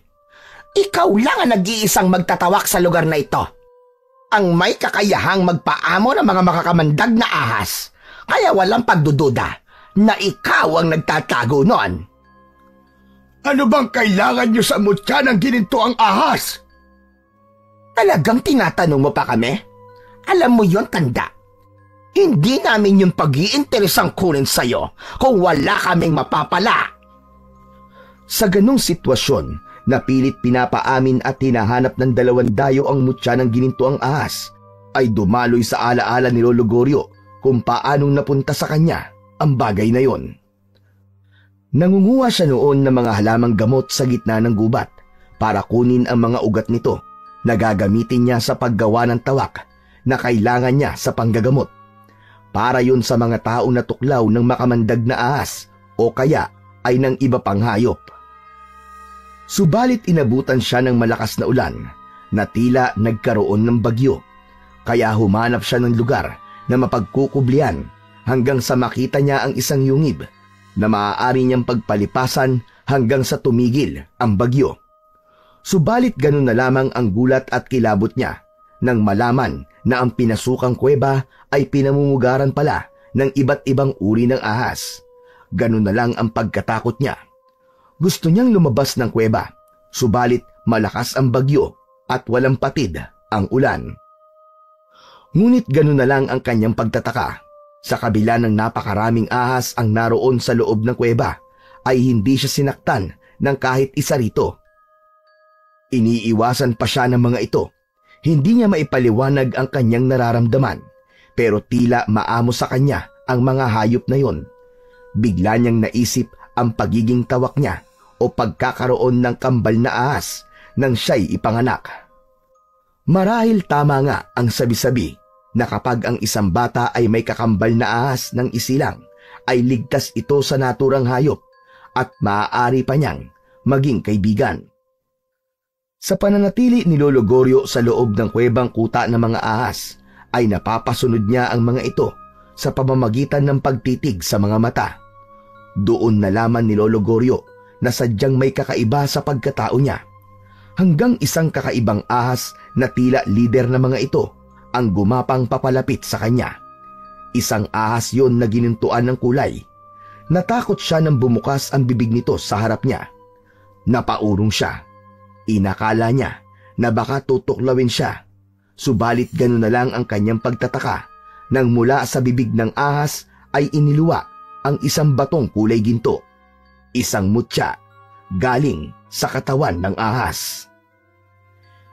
Ikaw lang ang nag-iisang magtatawak sa lugar na ito. Ang may kakayahang magpaamo ng mga makakamandag na ahas. Kaya walang pagdududa na ikaw ang nagtatago noon. Ano bang kailangan nyo sa mutya ng gininto ang ahas? Talagang tinatanong mo pa kami? Alam mo yon, tanda. Hindi namin yung pag-iinteresang kunin sa'yo kung wala kaming mapapala. Sa ganong sitwasyon, napilit pinapaamin at hinahanap ng dalawang dayo ang mutya ng gininto ang ahas, ay dumaloy sa alaala ni Lolo Goryo kung paanong napunta sa kanya ang bagay na yon. Nangunguha siya noon ng mga halamang gamot sa gitna ng gubat para kunin ang mga ugat nito na gagamitin niya sa paggawa ng tawak na kailangan niya sa panggagamot. Para yun sa mga taong natuklaw ng makamandag na ahas o kaya ay ng iba pang hayop. Subalit inabutan siya ng malakas na ulan na tila nagkaroon ng bagyo, kaya humanap siya ng lugar na mapagkukublian hanggang sa makita niya ang isang yungib na maaari niyang pagpalipasan hanggang sa tumigil ang bagyo. Subalit ganun na lamang ang gulat at kilabot niya nang malaman na ang pinasukang kuweba ay pinamumugaran pala ng iba't ibang uri ng ahas. Ganun na lang ang pagkatakot niya. Gusto niyang lumabas ng kuweba, subalit malakas ang bagyo at walang patid ang ulan. Ngunit ganun na lang ang kanyang pagtataka. Sa kabila ng napakaraming ahas ang naroon sa loob ng kuweba, ay hindi siya sinaktan ng kahit isa rito. Iniiwasan pa siya ng mga ito. Hindi niya maipaliwanag ang kanyang nararamdaman, pero tila maamo sa kanya ang mga hayop na yon. Bigla niyang naisip ang pagiging tawak niya o pagkakaroon ng kambal na ahas nang siya'y ipanganak. Marahil tama nga ang sabi-sabi na kapag ang isang bata ay may kakambal na ahas ng isilang, ay ligtas ito sa naturang hayop at maaari pa niyang maging kaibigan. Sa pananatili ni Lolo Goryo sa loob ng kuwebang kuta ng mga ahas, ay napapasunod niya ang mga ito sa pamamagitan ng pagtitig sa mga mata. Doon nalaman ni Lolo Goryo na sadyang may kakaiba sa pagkatao niya. Hanggang isang kakaibang ahas na tila lider ng mga ito ang gumapang papalapit sa kanya. Isang ahas yon na ginintuan ng kulay. Natakot siya nang bumukas ang bibig nito sa harap niya. Napaurong siya. Inakala niya na baka tutuklawin siya. Subalit gano'n na lang ang kanyang pagtataka nang mula sa bibig ng ahas ay iniluwa ang isang batong kulay ginto. Isang mutya galing sa katawan ng ahas.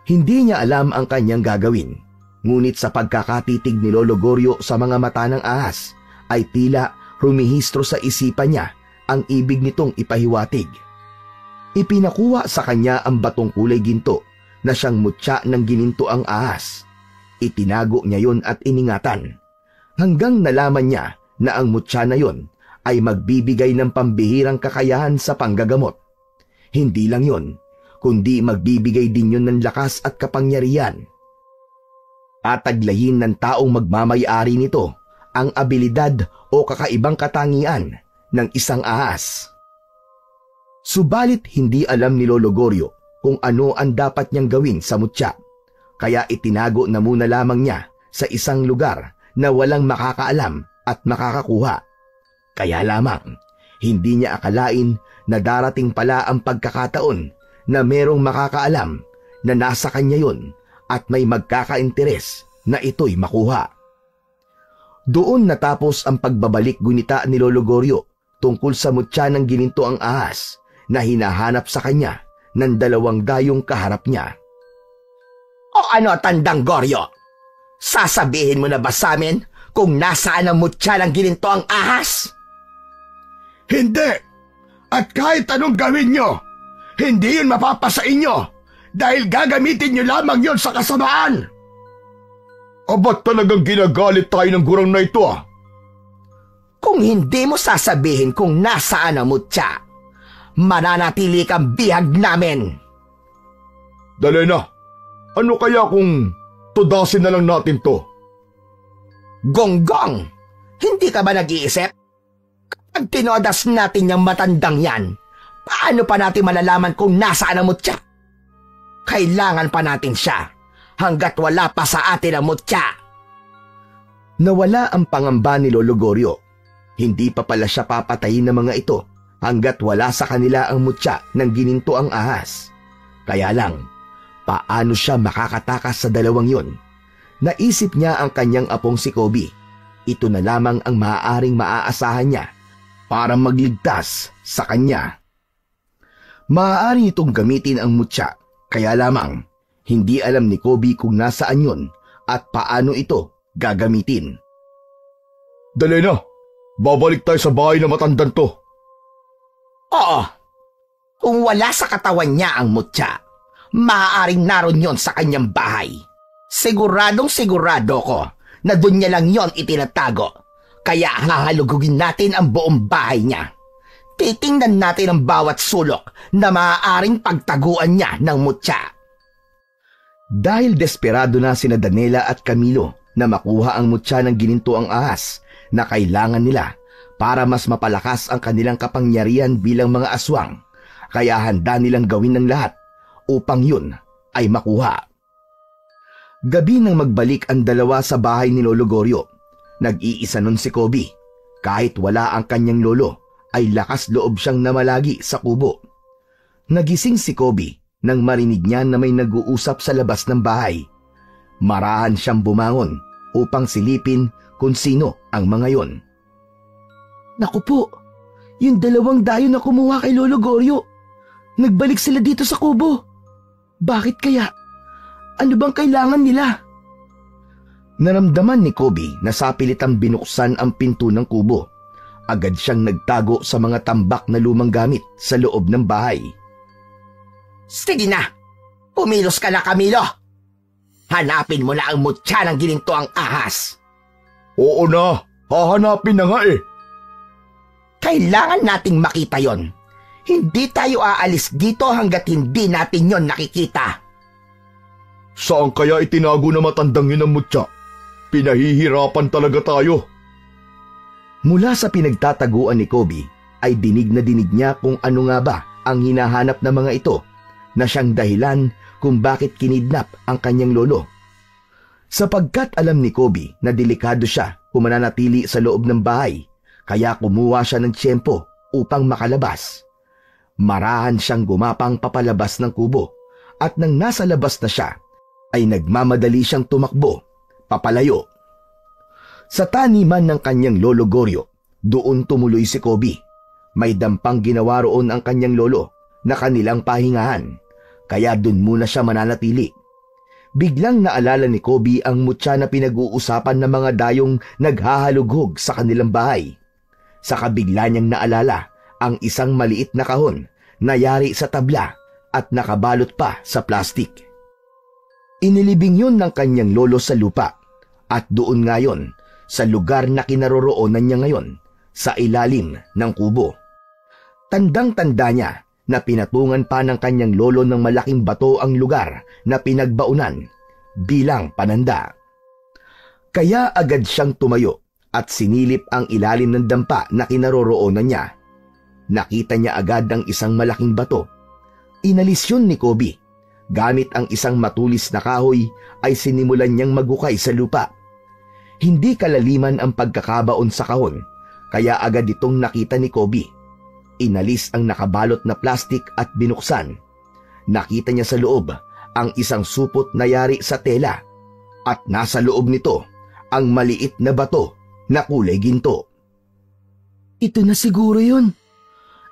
Hindi niya alam ang kanyang gagawin. Ngunit sa pagkakatitig ni Lolo Goryo sa mga mata ng ahas, ay tila rumihistro sa isipan niya ang ibig nitong ipahiwatig. Ipinakuha sa kanya ang batong kulay ginto na siyang mutya ng gininto ang ahas. Itinago niya yon at iningatan, hanggang nalaman niya na ang mutya na yon ay magbibigay ng pambihirang kakayahan sa panggagamot. Hindi lang yon, kundi magbibigay din yon ng lakas at kapangyarihan. Tataglayin ng taong magmamay-ari nito ang abilidad o kakaibang katangian ng isang ahas. Subalit hindi alam ni Lolo Goryo kung ano ang dapat niyang gawin sa mutya, kaya itinago na muna lamang niya sa isang lugar na walang makakaalam at makakakuha. Kaya lamang, hindi niya akalain na darating pala ang pagkakataon na merong makakaalam na nasa kanya yon at may magkakainteres na ito'y makuha. Doon natapos ang pagbabalik gunita ni Lolo Goryo tungkol sa mutya ng gininto ang ahas na hinahanap sa kanya ng dalawang dayong kaharap niya. O ano, Tandang Goryo? Sasabihin mo na ba sa amin kung nasaan ang mutya ng gininto ang ahas? Hindi! At kahit anong gawin nyo, hindi yun mapapasa inyo dahil gagamitin nyo lamang yon sa kasamaan. O ba't talagang ginagalit tayo ng gurang na ito ah? Kung hindi mo sasabihin kung nasaan ang mutya, mananatili kang bihag namin. Dali na, ano kaya kung tudasin na lang natin to? Gonggong, hindi ka ba nag-iisip? Kapag tinodas natin yung matandang yan, paano pa natin malalaman kung nasaan ang mutya? Kailangan pa natin siya hanggat wala pa sa atin ang mutya. Nawala ang pangamba ni Lolo Goryo. Hindi pa pala siya papatayin ng mga ito hanggat wala sa kanila ang mutya ng gininto ang ahas. Kaya lang, paano siya makakatakas sa dalawang yon? Naisip niya ang kanyang apong si Kobe. Ito na lamang ang maaaring maaasahan niya para magligtas sa kanya. Maaari itong gamitin ang mutya, kaya lamang hindi alam ni Kobe kung nasaan yon at paano ito gagamitin. Dali na, babalik tayo sa bahay na matandang to. Oo, kung wala sa katawan niya ang mutya, maaaring naroon yon sa kanyang bahay. Siguradong sigurado ko na doon niya lang yon itinatago, kaya hahalugugin natin ang buong bahay niya. Titingnan natin ang bawat sulok na maaaring pagtaguan niya ng mutya. Dahil desperado na sina Daniela at Camilo na makuha ang mutya ng gininto ang ahas na kailangan nila para mas mapalakas ang kanilang kapangyarihan bilang mga aswang, kaya handa nilang gawin ng lahat upang yun ay makuha. Gabi nang magbalik ang dalawa sa bahay ni Lolo Goryo, nag-iisa nun si Kobe. Kahit wala ang kanyang lolo, ay lakas loob siyang namalagi sa kubo. Nagising si Kobe nang marinig niya na may nag-uusap sa labas ng bahay. Marahan siyang bumangon upang silipin kung sino ang mga yon. Naku po, yung dalawang dayo na kumuha kay Lolo Goryo. Nagbalik sila dito sa kubo. Bakit kaya? Ano bang kailangan nila? Naramdaman ni Kobe na sapilitang binuksan ang pinto ng kubo. Agad siyang nagtago sa mga tambak na lumang gamit sa loob ng bahay. Sige na, pumilos ka na, Camilo. Hanapin mo na ang mutya ng gininto ang ahas. Oo na, hahanapin na nga eh. Kailangan nating makita yon. Hindi tayo aalis dito hanggat hindi natin yon nakikita. Saan kaya itinago na matandang yun ang mutya? Pinahihirapan talaga tayo. Mula sa pinagtataguan ni Kobe, ay dinig na dinig niya kung ano nga ba ang hinahanap ng mga ito na siyang dahilan kung bakit kinidnap ang kanyang lolo. Sapagkat alam ni Kobe na delikado siya kung mananatili sa loob ng bahay, kaya kumuha siya ng tiyempo upang makalabas. Marahan siyang gumapang papalabas ng kubo at nang nasa labas na siya, ay nagmamadali siyang tumakbo, papalayo. Sa taniman ng kanyang Lolo Goryo, doon tumuloy si Kobe. May dampang ginawa roon ang kanyang lolo na kanilang pahingahan, kaya doon muna siya mananatili. Biglang naalala ni Kobe ang mutya na pinag-uusapan ng mga dayong naghahalughog sa kanilang bahay. Saka bigla niyang naalala ang isang maliit na kahon na yari sa tabla at nakabalot pa sa plastik. Inilibing yun ng kanyang lolo sa lupa at doon ngayon sa lugar na kinaroroonan niya ngayon, sa ilalim ng kubo. Tandang-tanda niya na pinatungan pa ng kanyang lolo ng malaking bato ang lugar na pinagbaunan bilang pananda. Kaya agad siyang tumayo at sinilip ang ilalim ng dampa na kinaroroonan niya. Nakita niya agad ang isang malaking bato. Inalis yun ni Kobe. Gamit ang isang matulis na kahoy ay sinimulan niyang magukay sa lupa. Hindi kalaliman ang pagkakabaon sa kahon, kaya agad itong nakita ni Kobe. Inalis ang nakabalot na plastik at binuksan. Nakita niya sa loob ang isang supot na yari sa tela at nasa loob nito ang maliit na bato na kulay ginto. Ito na siguro yun.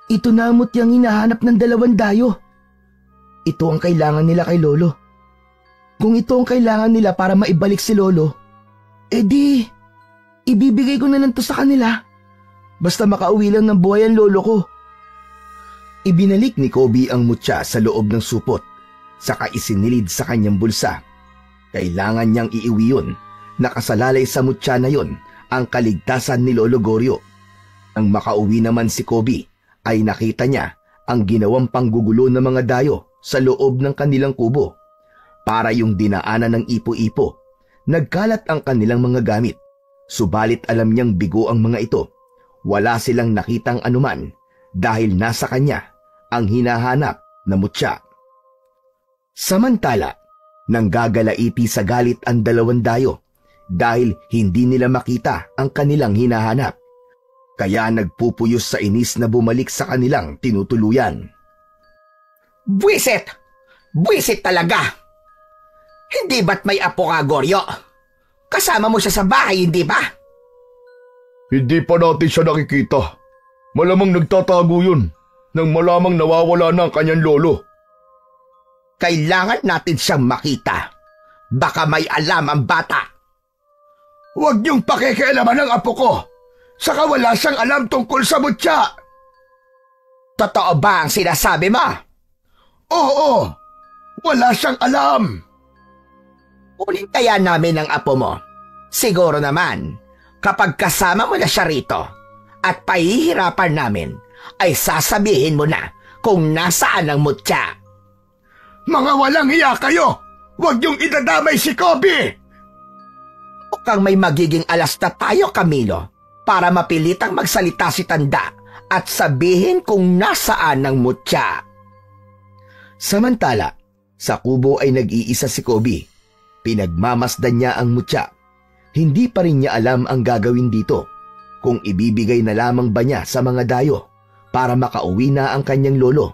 Ito na ang mutyang hinahanap ng dalawang dayo. Ito ang kailangan nila kay Lolo. Kung ito ang kailangan nila para maibalik si Lolo, edi, ibibigay ko na lang to sa kanila. Basta makauwi lang ng buhay ang lolo ko. Ibinalik ni Kobe ang mutya sa loob ng supot, saka isinilid sa kanyang bulsa. Kailangan niyang iiwi yun. Nakasalalay sa mutya na yon ang kaligtasan ni Lolo Goryo. Nang makauwi naman si Kobe, ay nakita niya ang ginawang panggugulo ng mga dayo sa loob ng kanilang kubo. Para yung dinaanan ng ipo-ipo. Nagkalat ang kanilang mga gamit, subalit alam niyang bigo ang mga ito. Wala silang nakitang anuman dahil nasa kanya ang hinahanap na mutya. Samantala, nanggagalaiti sa galit ang dalawang dayo dahil hindi nila makita ang kanilang hinahanap. Kaya nagpupuyos sa inis na bumalik sa kanilang tinutuluyan. Buwisit! Buwisit talaga! Hindi ba't may apo ka, Goryo? Kasama mo siya sa bahay, hindi ba? Hindi pa natin siya nakikita. Malamang nagtatago yun nang malamang nawawala na ang kanyang lolo. Kailangan natin siyang makita. Baka may alam ang bata. Huwag niyong pakikialaman ng apo ko. Saka wala siyang alam tungkol sa mutya. Totoo ba ang sinasabi mo? Oo, wala siyang alam. Ulit kaya namin ang apo mo. Siguro naman, kapag kasama mo na siya rito at pahihirapan namin, ay sasabihin mo na kung nasaan ang mutya. Mga walang hiya kayo! Huwag niyong idadamay si Kobe! Mukhang may magiging alas na tayo, Camilo, para mapilitang magsalita si Tanda at sabihin kung nasaan ang mutya. Samantala, sa kubo ay nag-iisa si Kobe. Pinagmamasdan niya ang mutya. Hindi pa rin niya alam ang gagawin dito, kung ibibigay na lamang ba niya sa mga dayo para makauwi na ang kanyang lolo.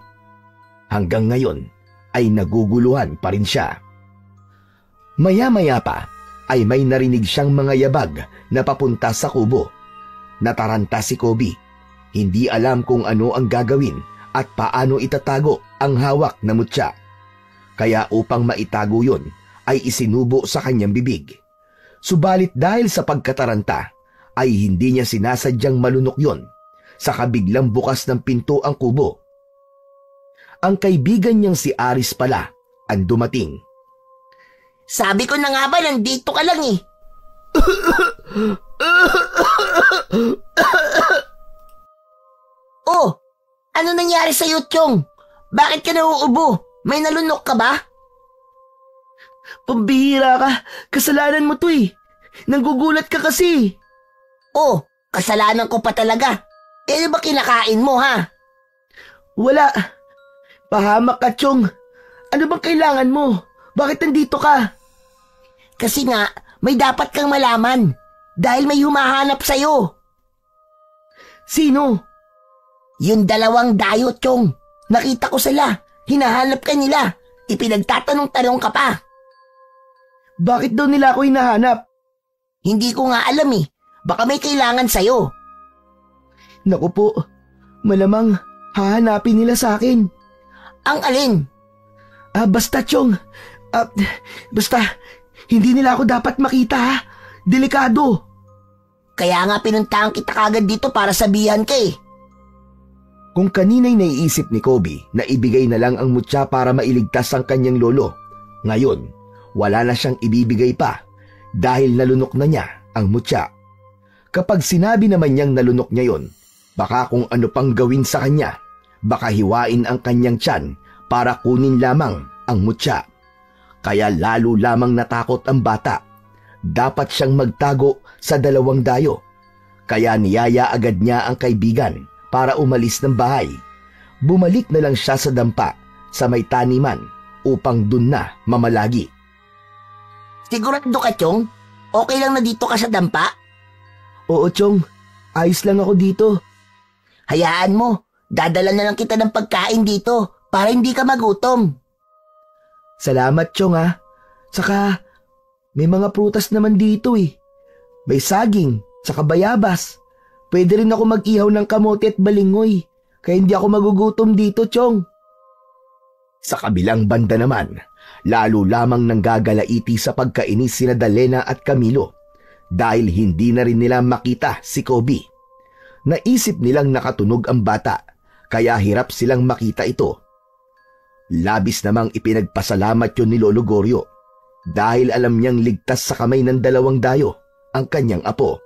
Hanggang ngayon ay naguguluhan pa rin siya. Maya-maya pa ay may narinig siyang mga yabag na papunta sa kubo. Nataranta si Kobe. Hindi alam kung ano ang gagawin at paano itatago ang hawak na mutya. Kaya upang maitago yun ay isinubo sa kanyang bibig. Subalit dahil sa pagkataranta ay hindi niya sinasadyang malunok yon. Saka biglang bukas ng pinto ang kubo. Ang kaibigan niyang si Aris pala ang dumating. Sabi ko na nga ba, nandito ka lang eh. Oh, ano nangyari sa'yo, Chong? Bakit ka nauubo? May nalunok ka ba? Pambihira ka. Kasalanan mo to eh. Nanggugulat ka kasi. Oh, kasalanan ko pa talaga. Eh, ano ba kinakain mo, ha? Wala. Pahamak ka, Chong. Ano bang kailangan mo? Bakit nandito ka? Kasi nga, may dapat kang malaman. Dahil may humahanap sa'yo. Sino? Yung 2 dayo, Chong. Nakita ko sila. Hinahanap ka nila. Ipinagtatanong-tanong ka pa. Bakit daw nila ako hinahanap? Hindi ko nga alam eh. Baka may kailangan sa'yo. Naku po, malamang hahanapin nila sa akin. Ang alin? Basta, Chong. Basta, hindi nila ako dapat makita, ha? Delikado. Kaya nga pinuntahan kita kagad dito para sabihan ka eh. Kung kanina'y naiisip ni Kobe na ibigay na lang ang mutya para mailigtas ang kanyang lolo, ngayon, wala na siyang ibibigay pa dahil nalunok na niya ang mutya. Kapag sinabi naman niyang nalunok niya yon, baka kung ano pang gawin sa kanya, baka hiwain ang kanyang tiyan para kunin lamang ang mutya. Kaya lalo lamang natakot ang bata. Dapat siyang magtago sa 2 dayo. Kaya niyaya agad niya ang kaibigan para umalis ng bahay. Bumalik na lang siya sa dampa sa may taniman upang dun na mamalagi. Sigurado ka, Chong? Okay lang na dito ka sa dampa? Oo, Chong. Ayos lang ako dito. Hayaan mo. Dadala na lang kita ng pagkain dito para hindi ka magutom. Salamat, Chong, ha. Saka, may mga prutas naman dito eh. May saging, saka bayabas. Pwede rin ako mag-ihaw ng kamote at balingoy. Kaya hindi ako magugutom dito, Chong. Sa kabilang banda naman, lalo lamang nanggagalaiti sa pagkainis sina Dalena at Camilo dahil hindi na rin nila makita si Kobe. Naisip nilang nakatunog ang bata kaya hirap silang makita ito. Labis namang ipinagpasalamat yun ni Lolo Goryo dahil alam niyang ligtas sa kamay ng 2 dayo ang kanyang apo.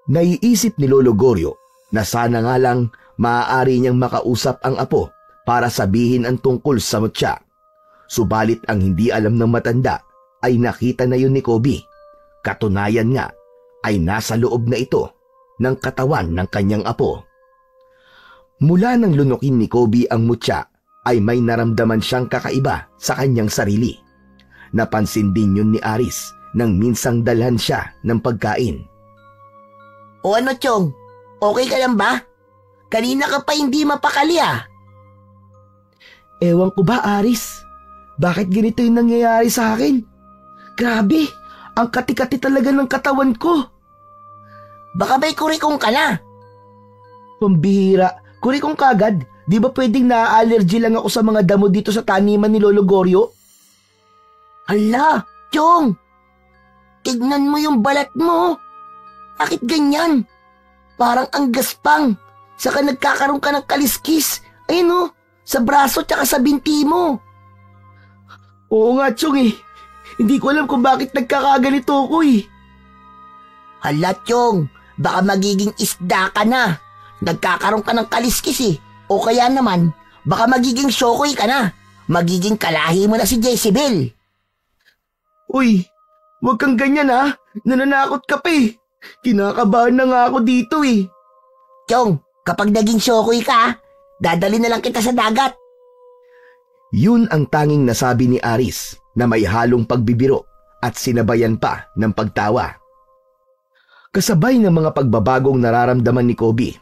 Naiisip ni Lolo Goryo na sana nga lang maaari niyang makausap ang apo para sabihin ang tungkol sa mutya. Subalit ang hindi alam ng matanda ay nakita na yun ni Kobe. Katunayan nga ay nasa loob na ito ng katawan ng kanyang apo. Mula nang lunukin ni Kobe ang mutya ay may naramdaman siyang kakaiba sa kanyang sarili. Napansin din yun ni Aris nang minsang dalhan siya ng pagkain. O ano, Chong? Okay ka lang ba? Kanina ka pa hindi mapakali ah. Ewan ko ba, Aris? Bakit ganito yung nangyayari sa akin? Grabe, ang kati-kati talaga ng katawan ko. Baka may kurikong ka na. Pambihira, kurikong kagad. Di ba pwedeng na-allergy lang ako sa mga damo dito sa taniman ni Lolo Goryo? Hala, Chong! Tignan mo yung balat mo. Bakit ganyan? Parang ang gaspang. Saka nagkakaroon ka ng kaliskis. Ayun o, sa braso tsaka sa binti mo. Oo nga, Chong eh. Hindi ko alam kung bakit nagkakaganito ako eh. Hala, Chong, baka magiging isda ka na. Nagkakaroon ka ng kaliskis eh. O kaya naman, baka magiging Shokoy ka na. Magiging kalahi mo na si Jezebel. Uy, huwag kang ganyan ha. Nananakot ka pa eh. Kinakabahan na nga ako dito eh. Chong, kapag naging Shokoy ka, dadali na lang kita sa dagat. Yun ang tanging nasabi ni Aris na may halong pagbibiro at sinabayan pa ng pagtawa. Kasabay ng mga pagbabagong nararamdaman ni Kobe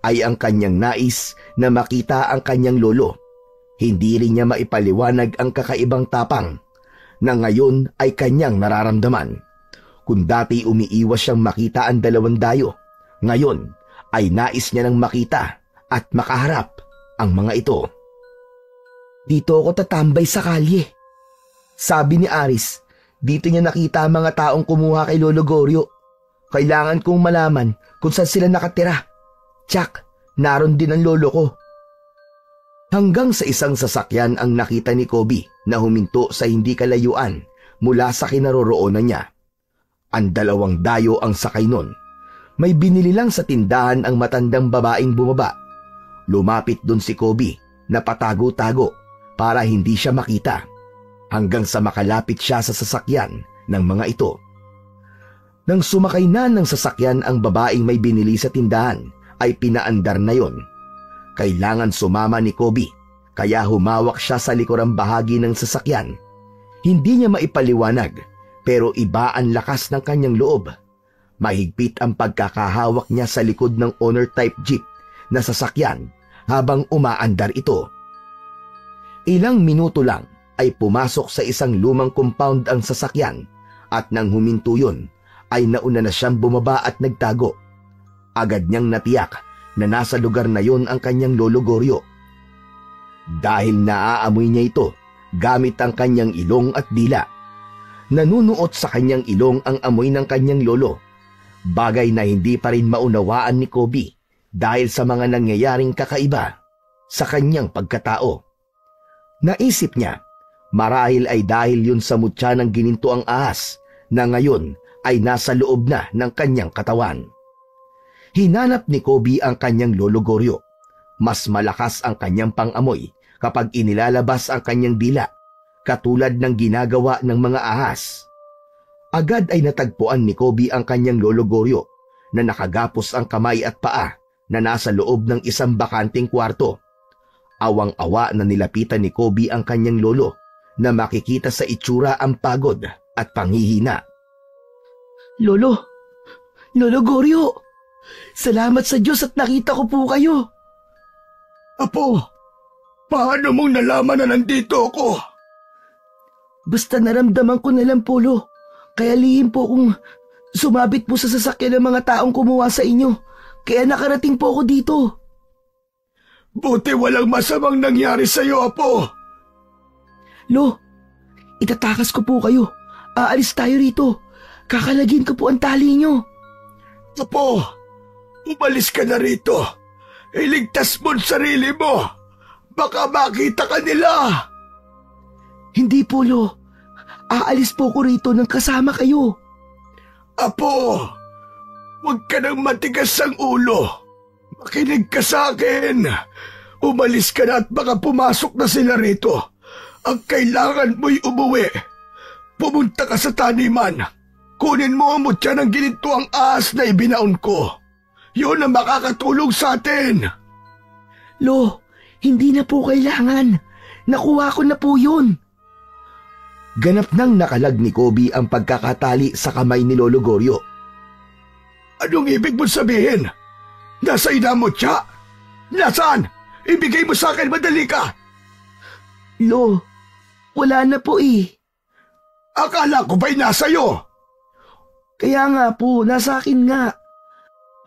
ay ang kanyang nais na makita ang kanyang lolo. Hindi rin niya maipaliwanag ang kakaibang tapang na ngayon ay kanyang nararamdaman. Kung dati umiiwas siyang makita ang dalawang dayo, ngayon ay nais niya nang makita at makaharap ang mga ito. Dito ako tatambay sa kalye. Sabi ni Aris, dito niya nakita ang mga taong kumuha kay Lolo Goryo. Kailangan kong malaman kung saan sila nakatira. Tsak, naroon din ang lolo ko. Hanggang sa isang sasakyan ang nakita ni Kobe na huminto sa hindi kalayuan mula sa kinaroroonan niya. Ang dalawang dayo ang sakay nun. May binili lang sa tindahan ang matandang babaeng bumaba. Lumapit dun si Kobe na patago-tago para hindi siya makita hanggang sa makalapit siya sa sasakyan ng mga ito. Nang sumakay na ng sasakyan ang babaeng may binili sa tindahan, ay pinaandar na yon. Kailangan sumama ni Kobe, kaya humawak siya sa likurang bahagi ng sasakyan. Hindi niya maipaliwanag, pero iba ang lakas ng kanyang loob. Mahigpit ang pagkakahawak niya sa likod ng owner-type jeep na sasakyan habang umaandar ito. Ilang minuto lang ay pumasok sa isang lumang compound ang sasakyan at nang huminto yun, ay nauna na siyang bumaba at nagtago. Agad niyang natiyak na nasa lugar na yon ang kanyang Lolo Goryo. Dahil naaamoy niya ito gamit ang kanyang ilong at dila. Nanunuot sa kanyang ilong ang amoy ng kanyang lolo, bagay na hindi pa rin maunawaan ni Kobe dahil sa mga nangyayaring kakaiba sa kanyang pagkatao. Naisip niya, marahil ay dahil yun sa mutya ng gininto ang ahas na ngayon ay nasa loob na ng kanyang katawan. Hinanap ni Kobe ang kanyang Lolo Goryo. Mas malakas ang kanyang pangamoy kapag inilalabas ang kanyang dila, katulad ng ginagawa ng mga ahas. Agad ay natagpuan ni Kobe ang kanyang Lolo Goryo na nakagapos ang kamay at paa na nasa loob ng isang bakanting kwarto. Awang-awa na nilapitan ni Kobe ang kanyang lolo na makikita sa itsura ang pagod at panghihina. Lolo Goryo! Salamat sa Diyos at nakita ko po kayo. Apo, paano mong nalaman na nandito ako? Basta naramdaman ko na lang po, Lo. Kaya lihim po kung sumabit po sa sasakyan ng mga taong kumuha sa inyo. Kaya nakarating po ako dito. Buti walang masamang nangyari sa'yo, Apo. Lo, itatakas ko po kayo. Aalis tayo rito. Kakalagin ko po ang tali nyo. Apo, umalis ka na rito. Iligtas mo ang sarili mo. Baka makita ka nila. Hindi po, Lo. Aalis po ko rito nang kasama kayo. Apo, huwag ka nang matigas ang ulo. Makinig ka sa akin. Umalis ka na at baka pumasok na sila rito. Ang kailangan mo'y umuwi. Pumunta ka sa taniman. Kunin mo ang mutya ng gininto ang ahas na ibinaon ko. Yun ang makakatulong sa atin. Lo, hindi na po kailangan. Nakuha ko na po yun. Ganap nang nakalag ni Kobe ang pagkakatali sa kamay ni Lolo Goryo. Anong ibig mo sabihin? Nasa ina mo, Tsa? Nasaan? Ibigay mo sa akin, madali ka! Lo, wala na po eh. Akala ko ba'y nasa iyo? Kaya nga po, nasa akin nga.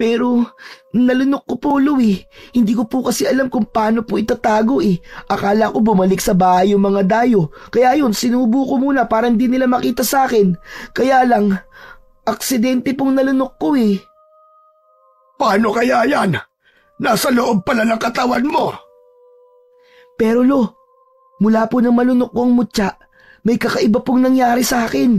Pero nalunok ko po, Lo eh. Hindi ko po kasi alam kung paano po itatago eh. Akala ko bumalik sa bahay yung mga dayo. Kaya yun, sinubo ko muna para hindi nila makita sa akin. Kaya lang, aksidente pong nalunok ko eh. Paano kaya yan? Nasa loob pala ng katawan mo. Pero Lo, mula po nang malunok ko ang mutya, may kakaiba pong nangyari sa akin.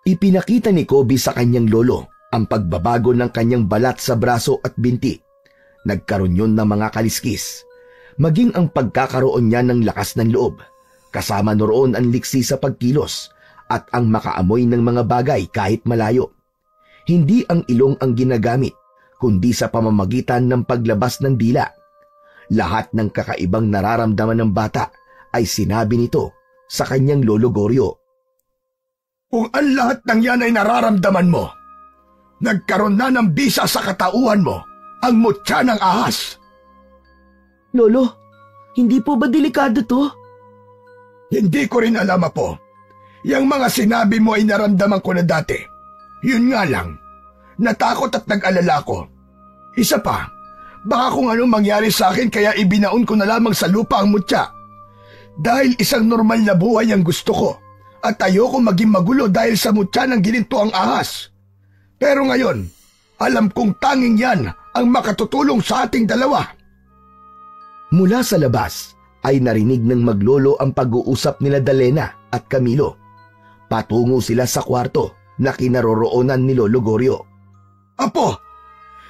Ipinakita ni Kobe sa kanyang lolo ang pagbabago ng kanyang balat sa braso at binti. Nagkaroon yun ng mga kaliskis. Maging ang pagkakaroon niya ng lakas ng loob. Kasama noroon ang liksi sa pagkilos at ang makaamoy ng mga bagay kahit malayo. Hindi ang ilong ang ginagamit, kundi sa pamamagitan ng paglabas ng dila. Lahat ng kakaibang nararamdaman ng bata ay sinabi nito sa kanyang lolo Goryo. Kung ang lahat ng yan ay nararamdaman mo, nagkaroon na ng bisa sa katauhan mo ang mutya ng ahas. Lolo, hindi po ba delikado to? Hindi ko rin alam, Apo. Yang mga sinabi mo ay naramdaman ko na dati. Yun nga lang, natakot at nag-alala ko. Isa pa, baka kung anong mangyari sa akin kaya ibinaon ko na lamang sa lupa ang mutya. Dahil isang normal na buhay ang gusto ko at ayoko maging magulo dahil sa mutya ng gininto ang ahas. Pero ngayon, alam kong tanging yan ang makatutulong sa ating dalawa. Mula sa labas ay narinig ng maglolo ang pag-uusap nila Dalena at Camilo. Patungo sila sa kwarto na kinaroroonan ni Lolo Goryo. Apo,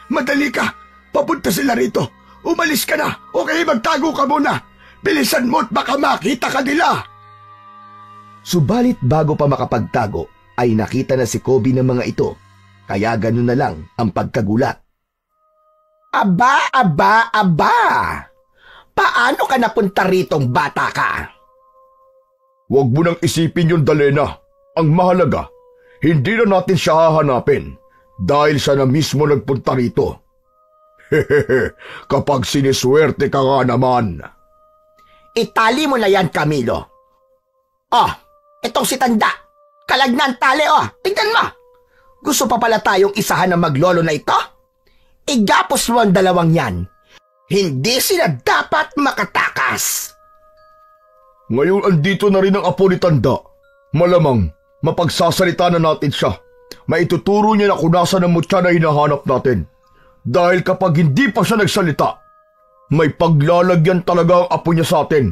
madali ka. Papunta sila rito. Umalis ka na o kaya magtago ka muna. Bilisan mo at baka makita ka nila. Subalit bago pa makapagtago ay nakita na si Kobe ng mga ito. Kaya ganun na lang ang pagkagulat. Aba! Paano ka napunta ritong bata ka? Huwag mo nang isipin yun, Dalena. Ang mahalaga, hindi na natin siya hahanapin dahil siya na mismo nagpunta rito. Hehehe, kapag siniswerte ka nga naman. Itali mo na yan, Camilo. Oh, itong si Tanda. Kalagnan tali, oh. Tignan mo. Gusto pa pala tayong isahan ng maglolo na ito? Igapos mo ang dalawang yan. Hindi sila dapat makatakas. Ngayon andito na rin ang apo ni Tanda. Malamang, mapagsasalita na natin siya. Maituturo niya na kung nasa ng mutya na hinahanap natin. Dahil kapag hindi pa siya nagsalita, may paglalagyan talaga ang apo niya sa atin.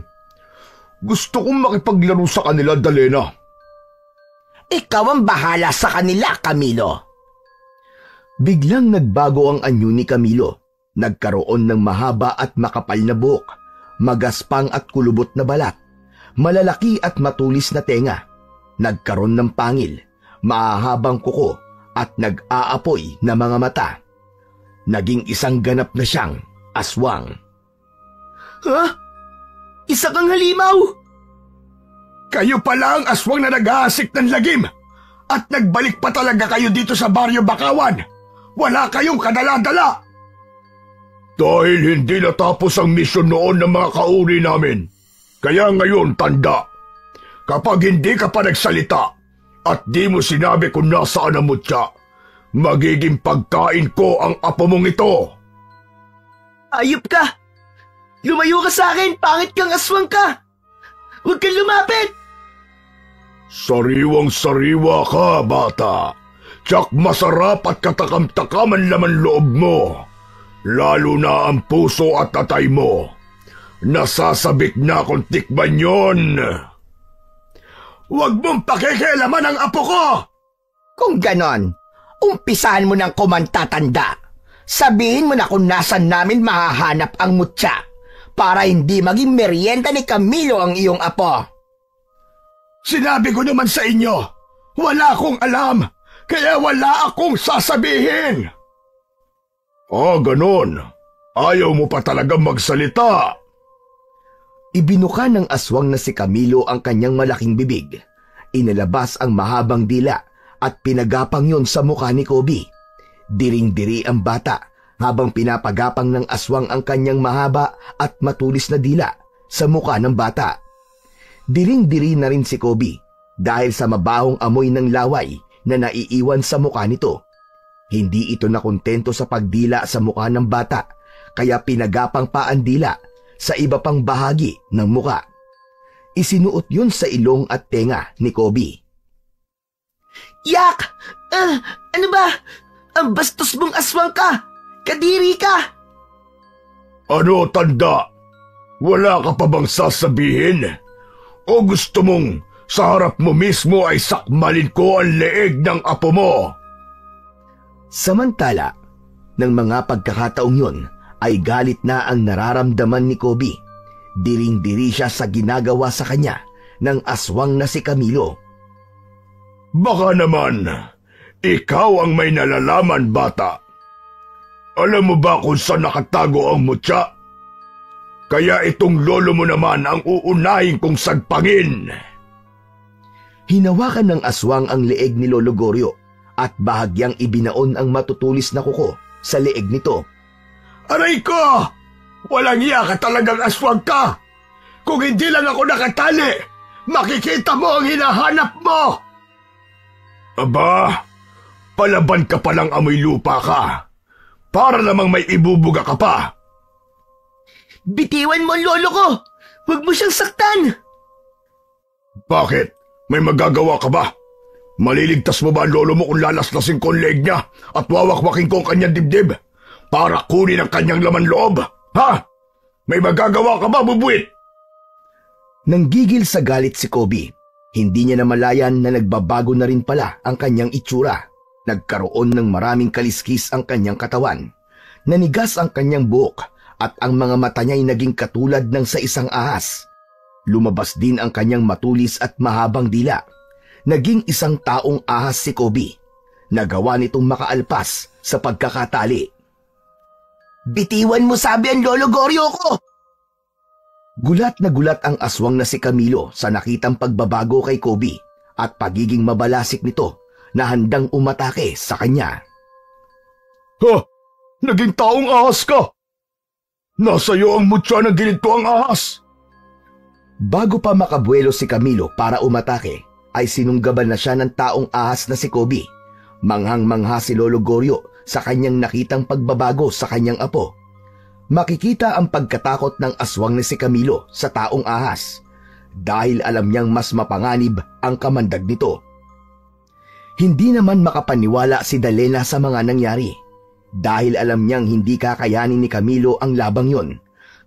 Gusto kong makipaglaro sa kanila, Dalena. Ikaw ang bahala sa kanila, Camilo. Biglang nagbago ang anyo ni Camilo. Nagkaroon ng mahaba at makapal na buhok, magaspang at kulubot na balat, malalaki at matulis na tenga. Nagkaroon ng pangil, mahahabang kuko at nag-aapoy na mga mata. Naging isang ganap na siyang aswang. Ha? Isa kang halimaw? Kayo pala ang aswang na nag-aasik ng lagim at nagbalik pa talaga kayo dito sa Baryo Bakawan. Wala kayong kadala-dala. Dahil hindi natapos ang misyon noon ng mga kauri namin. Kaya ngayon, Tanda, kapag hindi ka pa nagsalita at di mo sinabi kung nasaan ang mutya, magiging pagkain ko ang apo mong ito. Ayop ka! Lumayo ka sa akin! Pangit kang aswang ka! Huwag kang lumapit! Sariwang-sariwa ka, bata. Tsak masarap at katakam-takam ang laman loob mo. Lalo na ang puso at atay mo. Nasasabik na kung tikman yon. Huwag mong pakikialaman ang apo ko! Kung ganon, umpisahan mo ng kumanta, Tanda. Sabihin mo na kung nasan namin mahahanap ang mutya para hindi maging merienda ni Camilo ang iyong apo. Sinabi ko naman sa inyo, wala akong alam, kaya wala akong sasabihin. Ganon. Ayaw mo pa talagang magsalita. Ibinuka ng aswang na si Camilo ang kanyang malaking bibig. Inalabas ang mahabang dila at pinagapang yon sa mukha ni Kobe. Diring-diri ang bata habang pinapagapang ng aswang ang kanyang mahaba at matulis na dila sa muka ng bata. Diring-diri na rin si Kobe dahil sa mabahong amoy ng laway na naiiwan sa muka nito. Hindi ito nakontento sa pagdila sa muka ng bata kaya pinagapang pa ang dila sa iba pang bahagi ng muka. Isinuot yun sa ilong at tenga ni Kobe. Yak! Ano ba? Ang bastos mong aswang ka! Kadiri ka! Ano, tanda? Wala ka pa bang sasabihin? O gusto mong sa harap mo mismo ay sakmalin ko ang leeg ng apo mo? Samantala, ng mga pagkakataong yun ay galit na ang nararamdaman ni Kobe. Diring-diri siya sa ginagawa sa kanya ng aswang na si Camilo. Baka naman, ikaw ang may nalalaman, bata. Alam mo ba kung saan nakatago ang mutya? Kaya itong lolo mo naman ang uunahin kong sagpangin. Hinawakan ng aswang ang leeg ni Lolo Goryo at bahagyang ibinaon ang matutulis na kuko sa leeg nito. Aray ko! Walang iya ka talagang aswang ka! Kung hindi lang ako nakatali, makikita mo ang hinahanap mo! Aba, palaban ka palang amoy lupa ka. Para namang may ibubuga ka pa. Bitiwan mo ang lolo ko! Huwag mo siyang saktan! Bakit? May magagawa ka ba? Maliligtas mo ba ang lolo mo kung lalaslasin ko ang leeg niya at wawakwakin ko ang kanyang dibdib para kunin ang kanyang laman loob? Ha? May magagawa ka ba, bubuit? Nanggigil sa galit si Kobe. Hindi niya namalayan na nagbabago na rin pala ang kanyang itsura. Nagkaroon ng maraming kaliskis ang kanyang katawan. Nanigas ang kanyang buhok at ang mga mata niya'y naging katulad ng sa isang ahas. Lumabas din ang kanyang matulis at mahabang dila. Naging isang taong ahas si Kobe. Nagawa nitong makaalpas sa pagkakatali. Bitiwan mo sabi ang lolo Goryo ko! Gulat na gulat ang aswang na si Camilo sa nakitang pagbabago kay Kobe at pagiging mabalasik nito na handang umatake sa kanya. Ha? Naging taong ahas ka! Nasa iyo ang mutya ng ginito ang ahas! Bago pa makabuelo si Camilo para umatake, ay sinunggaban na siya ng taong ahas na si Kobe. Manghang-mangha si Lolo Goryo sa kanyang nakitang pagbabago sa kanyang apo. Makikita ang pagkatakot ng aswang na si Camilo sa taong ahas dahil alam niyang mas mapanganib ang kamandag nito. Hindi naman makapaniwala si Dalena sa mga nangyari dahil alam niyang hindi kakayanin ni Camilo ang labang yon,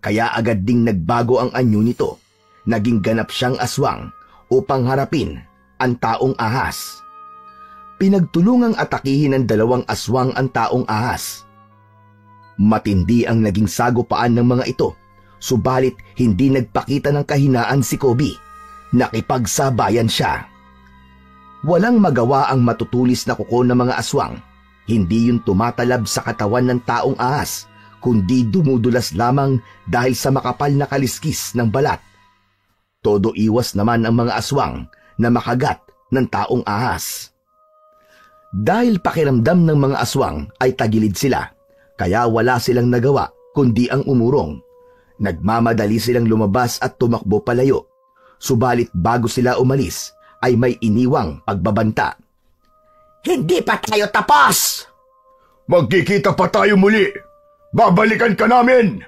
kaya agad ding nagbago ang anyo nito. Naging ganap siyang aswang upang harapin ang taong ahas. Pinagtulungang atakihin ng dalawang aswang ang taong ahas. Matindi ang naging sagupaan ng mga ito, subalit hindi nagpakita ng kahinaan si Kobe. Nakipagsabayan siya. Walang magawa ang matutulis na kuko ng mga aswang. Hindi yun tumatalab sa katawan ng taong ahas, kundi dumudulas lamang dahil sa makapal na kaliskis ng balat. Todo iwas naman ang mga aswang na makagat ng taong ahas. Dahil pakiramdam ng mga aswang ay tagilid sila, kaya wala silang nagawa kundi ang umurong. Nagmamadali silang lumabas at tumakbo palayo. Subalit bago sila umalis ay may iniwang pagbabanta. Hindi pa tayo tapos! Magkikita pa tayo muli! Babalikan ka namin!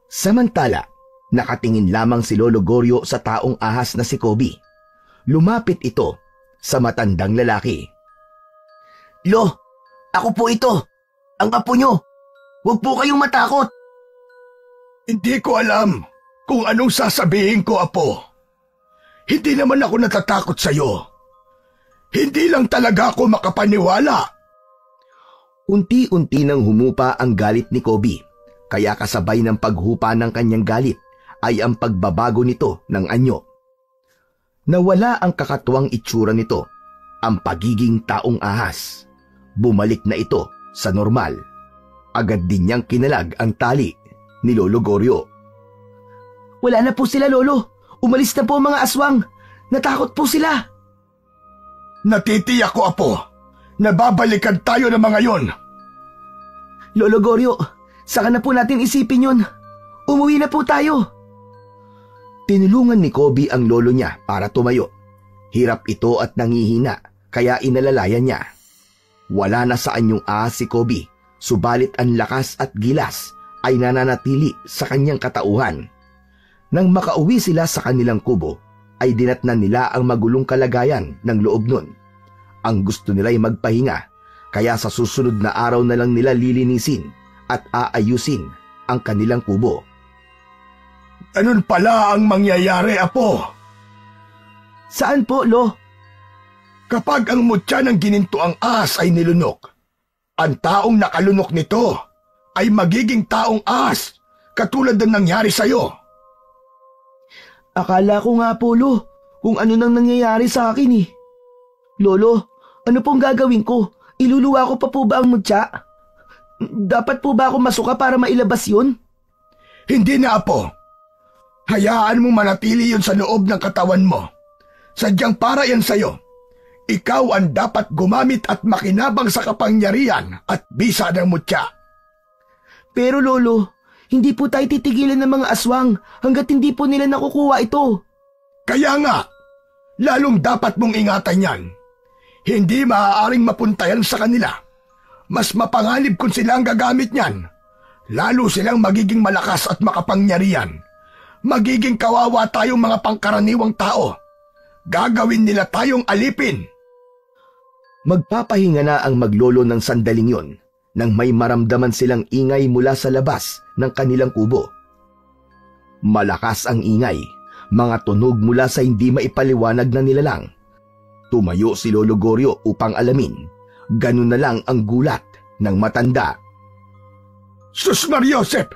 Samantala, nakatingin lamang si Lolo Goryo sa taong ahas na si Kobe. Lumapit ito sa matandang lalaki. Lo, ako po ito. Ang apo nyo. Huwag po kayong matakot. Hindi ko alam kung anong sasabihin ko, apo. Hindi naman ako natatakot sa'yo. Hindi lang talaga ako makapaniwala. Unti-unti nang humupa ang galit ni Kobe, kaya kasabay ng paghupa ng kanyang galit ay ang pagbabago nito ng anyo. Nawala ang kakatuwang itsura nito, ang pagiging taong ahas. Bumalik na ito sa normal. Agad din niyang kinalag ang tali ni Lolo Goryo. Wala na po sila, Lolo. Umalis na po mga aswang. Natakot po sila. Natitiyak ko, apo, na babalikan tayo ng mga yon. Lolo Goryo, saka na po natin isipin yun. Umuwi na po tayo. Tinulungan ni Kobe ang lolo niya para tumayo. Hirap ito at nangihina, kaya inalalayan niya. Wala na sa anyong ahas si Kobe, subalit ang lakas at gilas ay nananatili sa kanyang katauhan. Nang makauwi sila sa kanilang kubo, ay dinatnan nila ang magulong kalagayan ng loob nun. Ang gusto nila ay magpahinga, kaya sa susunod na araw na lang nila lilinisin at aayusin ang kanilang kubo. Ganun pala ang mangyayari, Apo. Saan po, Lo? Kapag ang mutya ng ginintuang ahas ay nilunok, ang taong nakalunok nito ay magiging taong ahas, katulad ng nangyari sa'yo. Akala ko nga po, Lo, kung ano nang nangyayari sa akin eh. Lolo, ano pong gagawin ko? Iluluwa ko pa po ba ang mutya? Dapat po ba ako masuka para mailabas yun? Hindi na, Apo. Hayaan mo manatili yun sa loob ng katawan mo. Sadyang para yan sa'yo. Ikaw ang dapat gumamit at makinabang sa kapangyarihan at bisa ng mutya. Pero Lolo, hindi po tayo titigilan ng mga aswang hanggat hindi po nila nakukuha ito. Kaya nga, lalong dapat mong ingatan yan. Hindi maaaring mapuntayan sa kanila. Mas mapanganib kung sila ang gagamit niyan. Lalo silang magiging malakas at makapangyarihan. Magiging kawawa tayong mga pangkaraniwang tao. Gagawin nila tayong alipin. Magpapahinga na ang maglolo ng sandaling yon nang may maramdaman silang ingay mula sa labas ng kanilang kubo. Malakas ang ingay, mga tunog mula sa hindi maipaliwanag na nilalang. Tumayo si Lolo Goryo upang alamin. Ganun na lang ang gulat ng matanda. Sus Mariosep!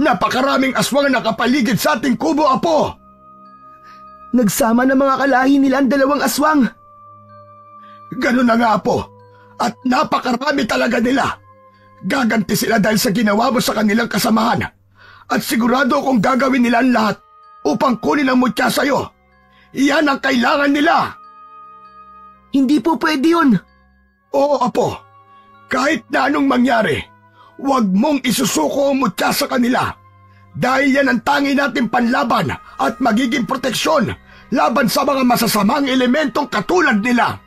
Napakaraming aswang nakapaligid sa ating kubo, Apo! Nagsama ng mga kalahi nila ang dalawang aswang. Ganun na nga, Apo. At napakarami talaga nila. Gaganti sila dahil sa ginawa mo sa kanilang kasamahan. At sigurado kung gagawin nila ang lahat upang kunin ang mutya sa'yo. Iyan ang kailangan nila. Hindi po pwede yun. Oo, Apo. Kahit na anong mangyari, huwag mong isusuko ang mutya sa kanila. Dahil yan ang tangi nating panlaban at magiging proteksyon laban sa mga masasamang elementong katulad nila.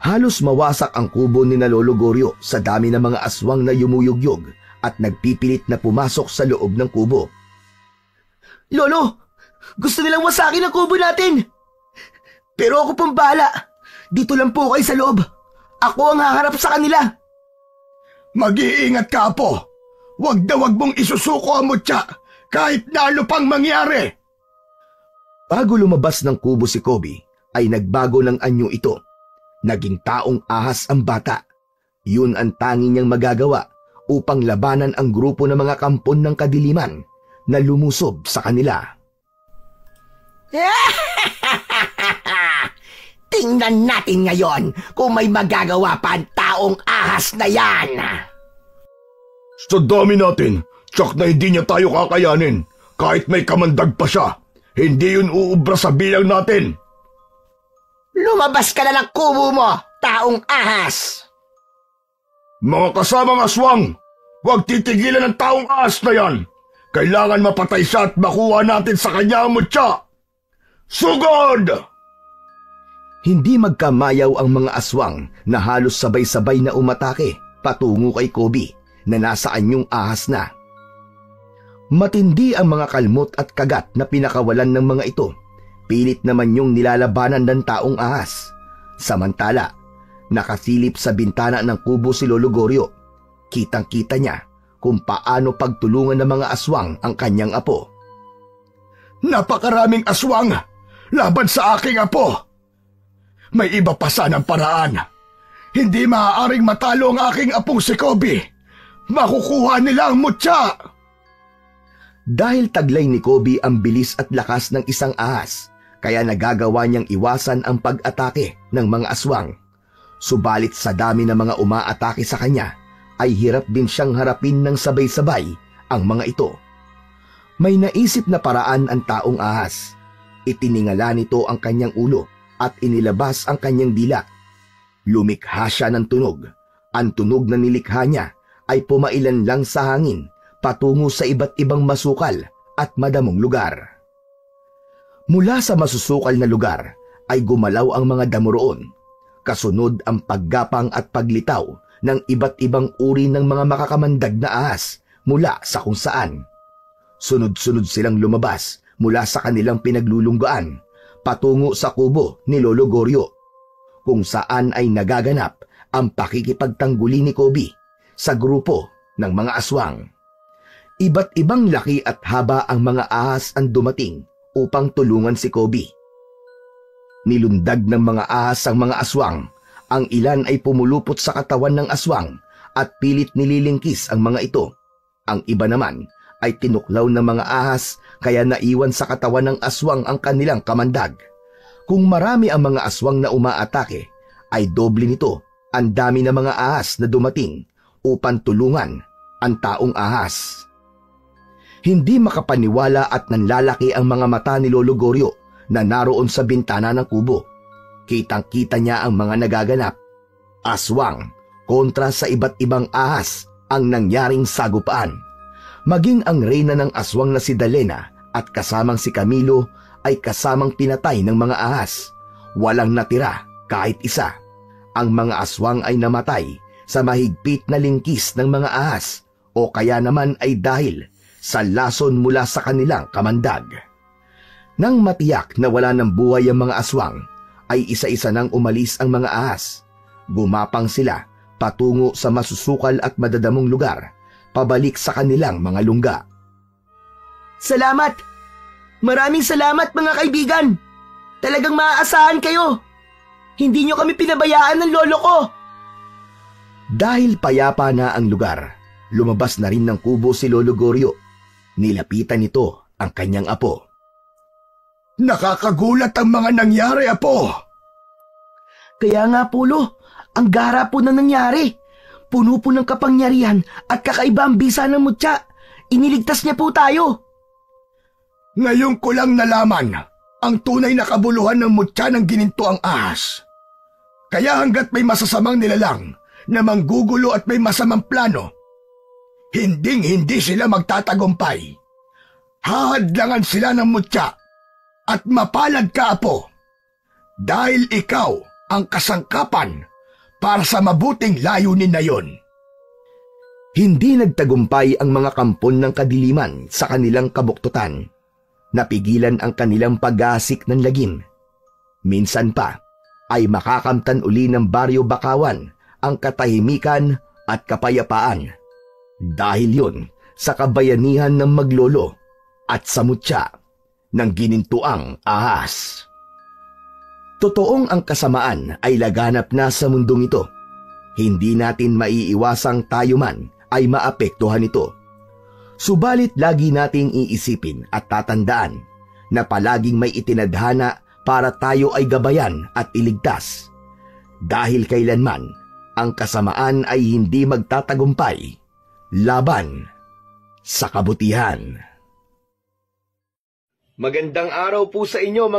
Halos mawasak ang kubo ni na Lolo Goryo sa dami ng mga aswang na yumuyugyog at nagpipilit na pumasok sa loob ng kubo. Lolo, gusto nilang wasakin ang kubo natin. Pero ako pong bahala. Dito lang po kayo sa loob. Ako ang haharap sa kanila. Mag-iingat ka, Apo. Huwag na huwag mong isusuko ang mutya kahit na ano pang mangyari. Bago lumabas ng kubo si Kobe, ay nagbago ng anyo ito. Naging taong ahas ang bata. Yun ang tanging niyang magagawa upang labanan ang grupo ng mga kampon ng kadiliman na lumusob sa kanila. Tingnan natin ngayon kung may magagawa pa ang taong ahas na yan. Sa dami natin, tsak na hindi niya tayo kakayanin. Kahit may kamandag pa siya, hindi yun uubra sa bilang natin. Lumabas ka na ng kubo mo, taong ahas! Mga kasamang aswang, huwag titigilan ng taong ahas na yan. Kailangan mapatay siya at makuha natin sa kanya ang mutya. Sugod! Hindi magkamayaw ang mga aswang na halos sabay-sabay na umatake patungo kay Kobe na nasa anyong ahas na. Matindi ang mga kalmot at kagat na pinakawalan ng mga ito. Pilit naman yung nilalabanan ng taong ahas. Samantala, nakasilip sa bintana ng kubo si Lolo Goryo. Kitang-kita niya kung paano pagtulungan ng mga aswang ang kanyang apo. Napakaraming aswang laban sa aking apo. May iba pa sanang paraan. Hindi maaaring matalo ang aking apong si Kobe. Makukuha nila ang mutya. Dahil taglay ni Kobe ang bilis at lakas ng isang ahas, kaya nagagawa niyang iwasan ang pag-atake ng mga aswang. Subalit sa dami ng mga umaatake sa kanya, ay hirap din siyang harapin ng sabay-sabay ang mga ito. May naisip na paraan ang taong ahas. Itiningala nito ang kanyang ulo at inilabas ang kanyang dila. Lumikha siya ng tunog. Ang tunog na nilikha niya ay pumailan lang sa hangin patungo sa iba't ibang masukal at madamong lugar. Mula sa masusukal na lugar ay gumalaw ang mga damo roon, kasunod ang paggapang at paglitaw ng iba't ibang uri ng mga makakamandag na ahas mula sa kung saan. Sunod-sunod silang lumabas mula sa kanilang pinaglulunggaan patungo sa kubo ni Lolo Goryo, kung saan ay nagaganap ang pakikipagtangguli ni Kobe sa grupo ng mga aswang. Iba't ibang laki at haba ang mga ahas ang dumating upang tulungan si Kobe. Nilundag ng mga ahas ang mga aswang. Ang ilan ay pumulupot sa katawan ng aswang at pilit nililingkis ang mga ito. Ang iba naman ay tinuklaw ng mga ahas kaya naiwan sa katawan ng aswang ang kanilang kamandag. Kung marami ang mga aswang na umaatake, ay doble nito ang dami ng mga ahas na dumating upang tulungan ang taong ahas. Hindi makapaniwala at nanlalaki ang mga mata ni Lolo Goryo na naroon sa bintana ng kubo. Kitang-kita niya ang mga nagaganap. Aswang kontra sa iba't ibang ahas ang nangyaring sagupaan. Maging ang reyna ng aswang na si Dalena at kasamang si Camilo ay kasamang pinatay ng mga ahas. Walang natira kahit isa. Ang mga aswang ay namatay sa mahigpit na lingkis ng mga ahas o kaya naman ay dahil sa lason mula sa kanilang kamandag. Nang matiyak na wala ng buhay ang mga aswang, ay isa-isa nang umalis ang mga ahas. Gumapang sila patungo sa masusukal at madadamong lugar, pabalik sa kanilang mga lungga. Salamat! Maraming salamat mga kaibigan! Talagang maaasahan kayo! Hindi nyo kami pinabayaan ng lolo ko! Dahil payapa na ang lugar, lumabas na rin ng kubo si Lolo Goryo. Nilapitan nito ang kanyang apo. Nakakagulat ang mga nangyari, Apo. Kaya nga po, Lo, ang gara po na nangyari. Puno po ng kapangyarihan at kakaiba ang bisa ng mutya. Iniligtas niya po tayo. Ngayon ko lang nalaman ang tunay na kabuluhan ng mutya ng gininto ang ahas. Kaya hanggat may masasamang nilalang na manggugulo at may masamang plano, hinding-hindi sila magtatagumpay. Hahadlangan sila ng mutya at mapalad ka, Apo, dahil ikaw ang kasangkapan para sa mabuting layunin na yon. Hindi nagtagumpay ang mga kampon ng kadiliman sa kanilang kabuktutan. Napigilan ang kanilang pag-aasik ng lagim. Minsan pa ay makakamtan uli ng Baryo Bakawan ang katahimikan at kapayapaan. Dahil yun sa kabayanihan ng maglolo at sa mutya ng ginintuang ahas. Totoong ang kasamaan ay laganap na sa mundong ito. Hindi natin maiiwasang tayo man ay maapektuhan ito. Subalit lagi nating iisipin at tatandaan na palaging may itinadhana para tayo ay gabayan at iligtas. Dahil kailanman ang kasamaan ay hindi magtatagumpay laban sa kabutihan. Magandang araw po sa inyo mga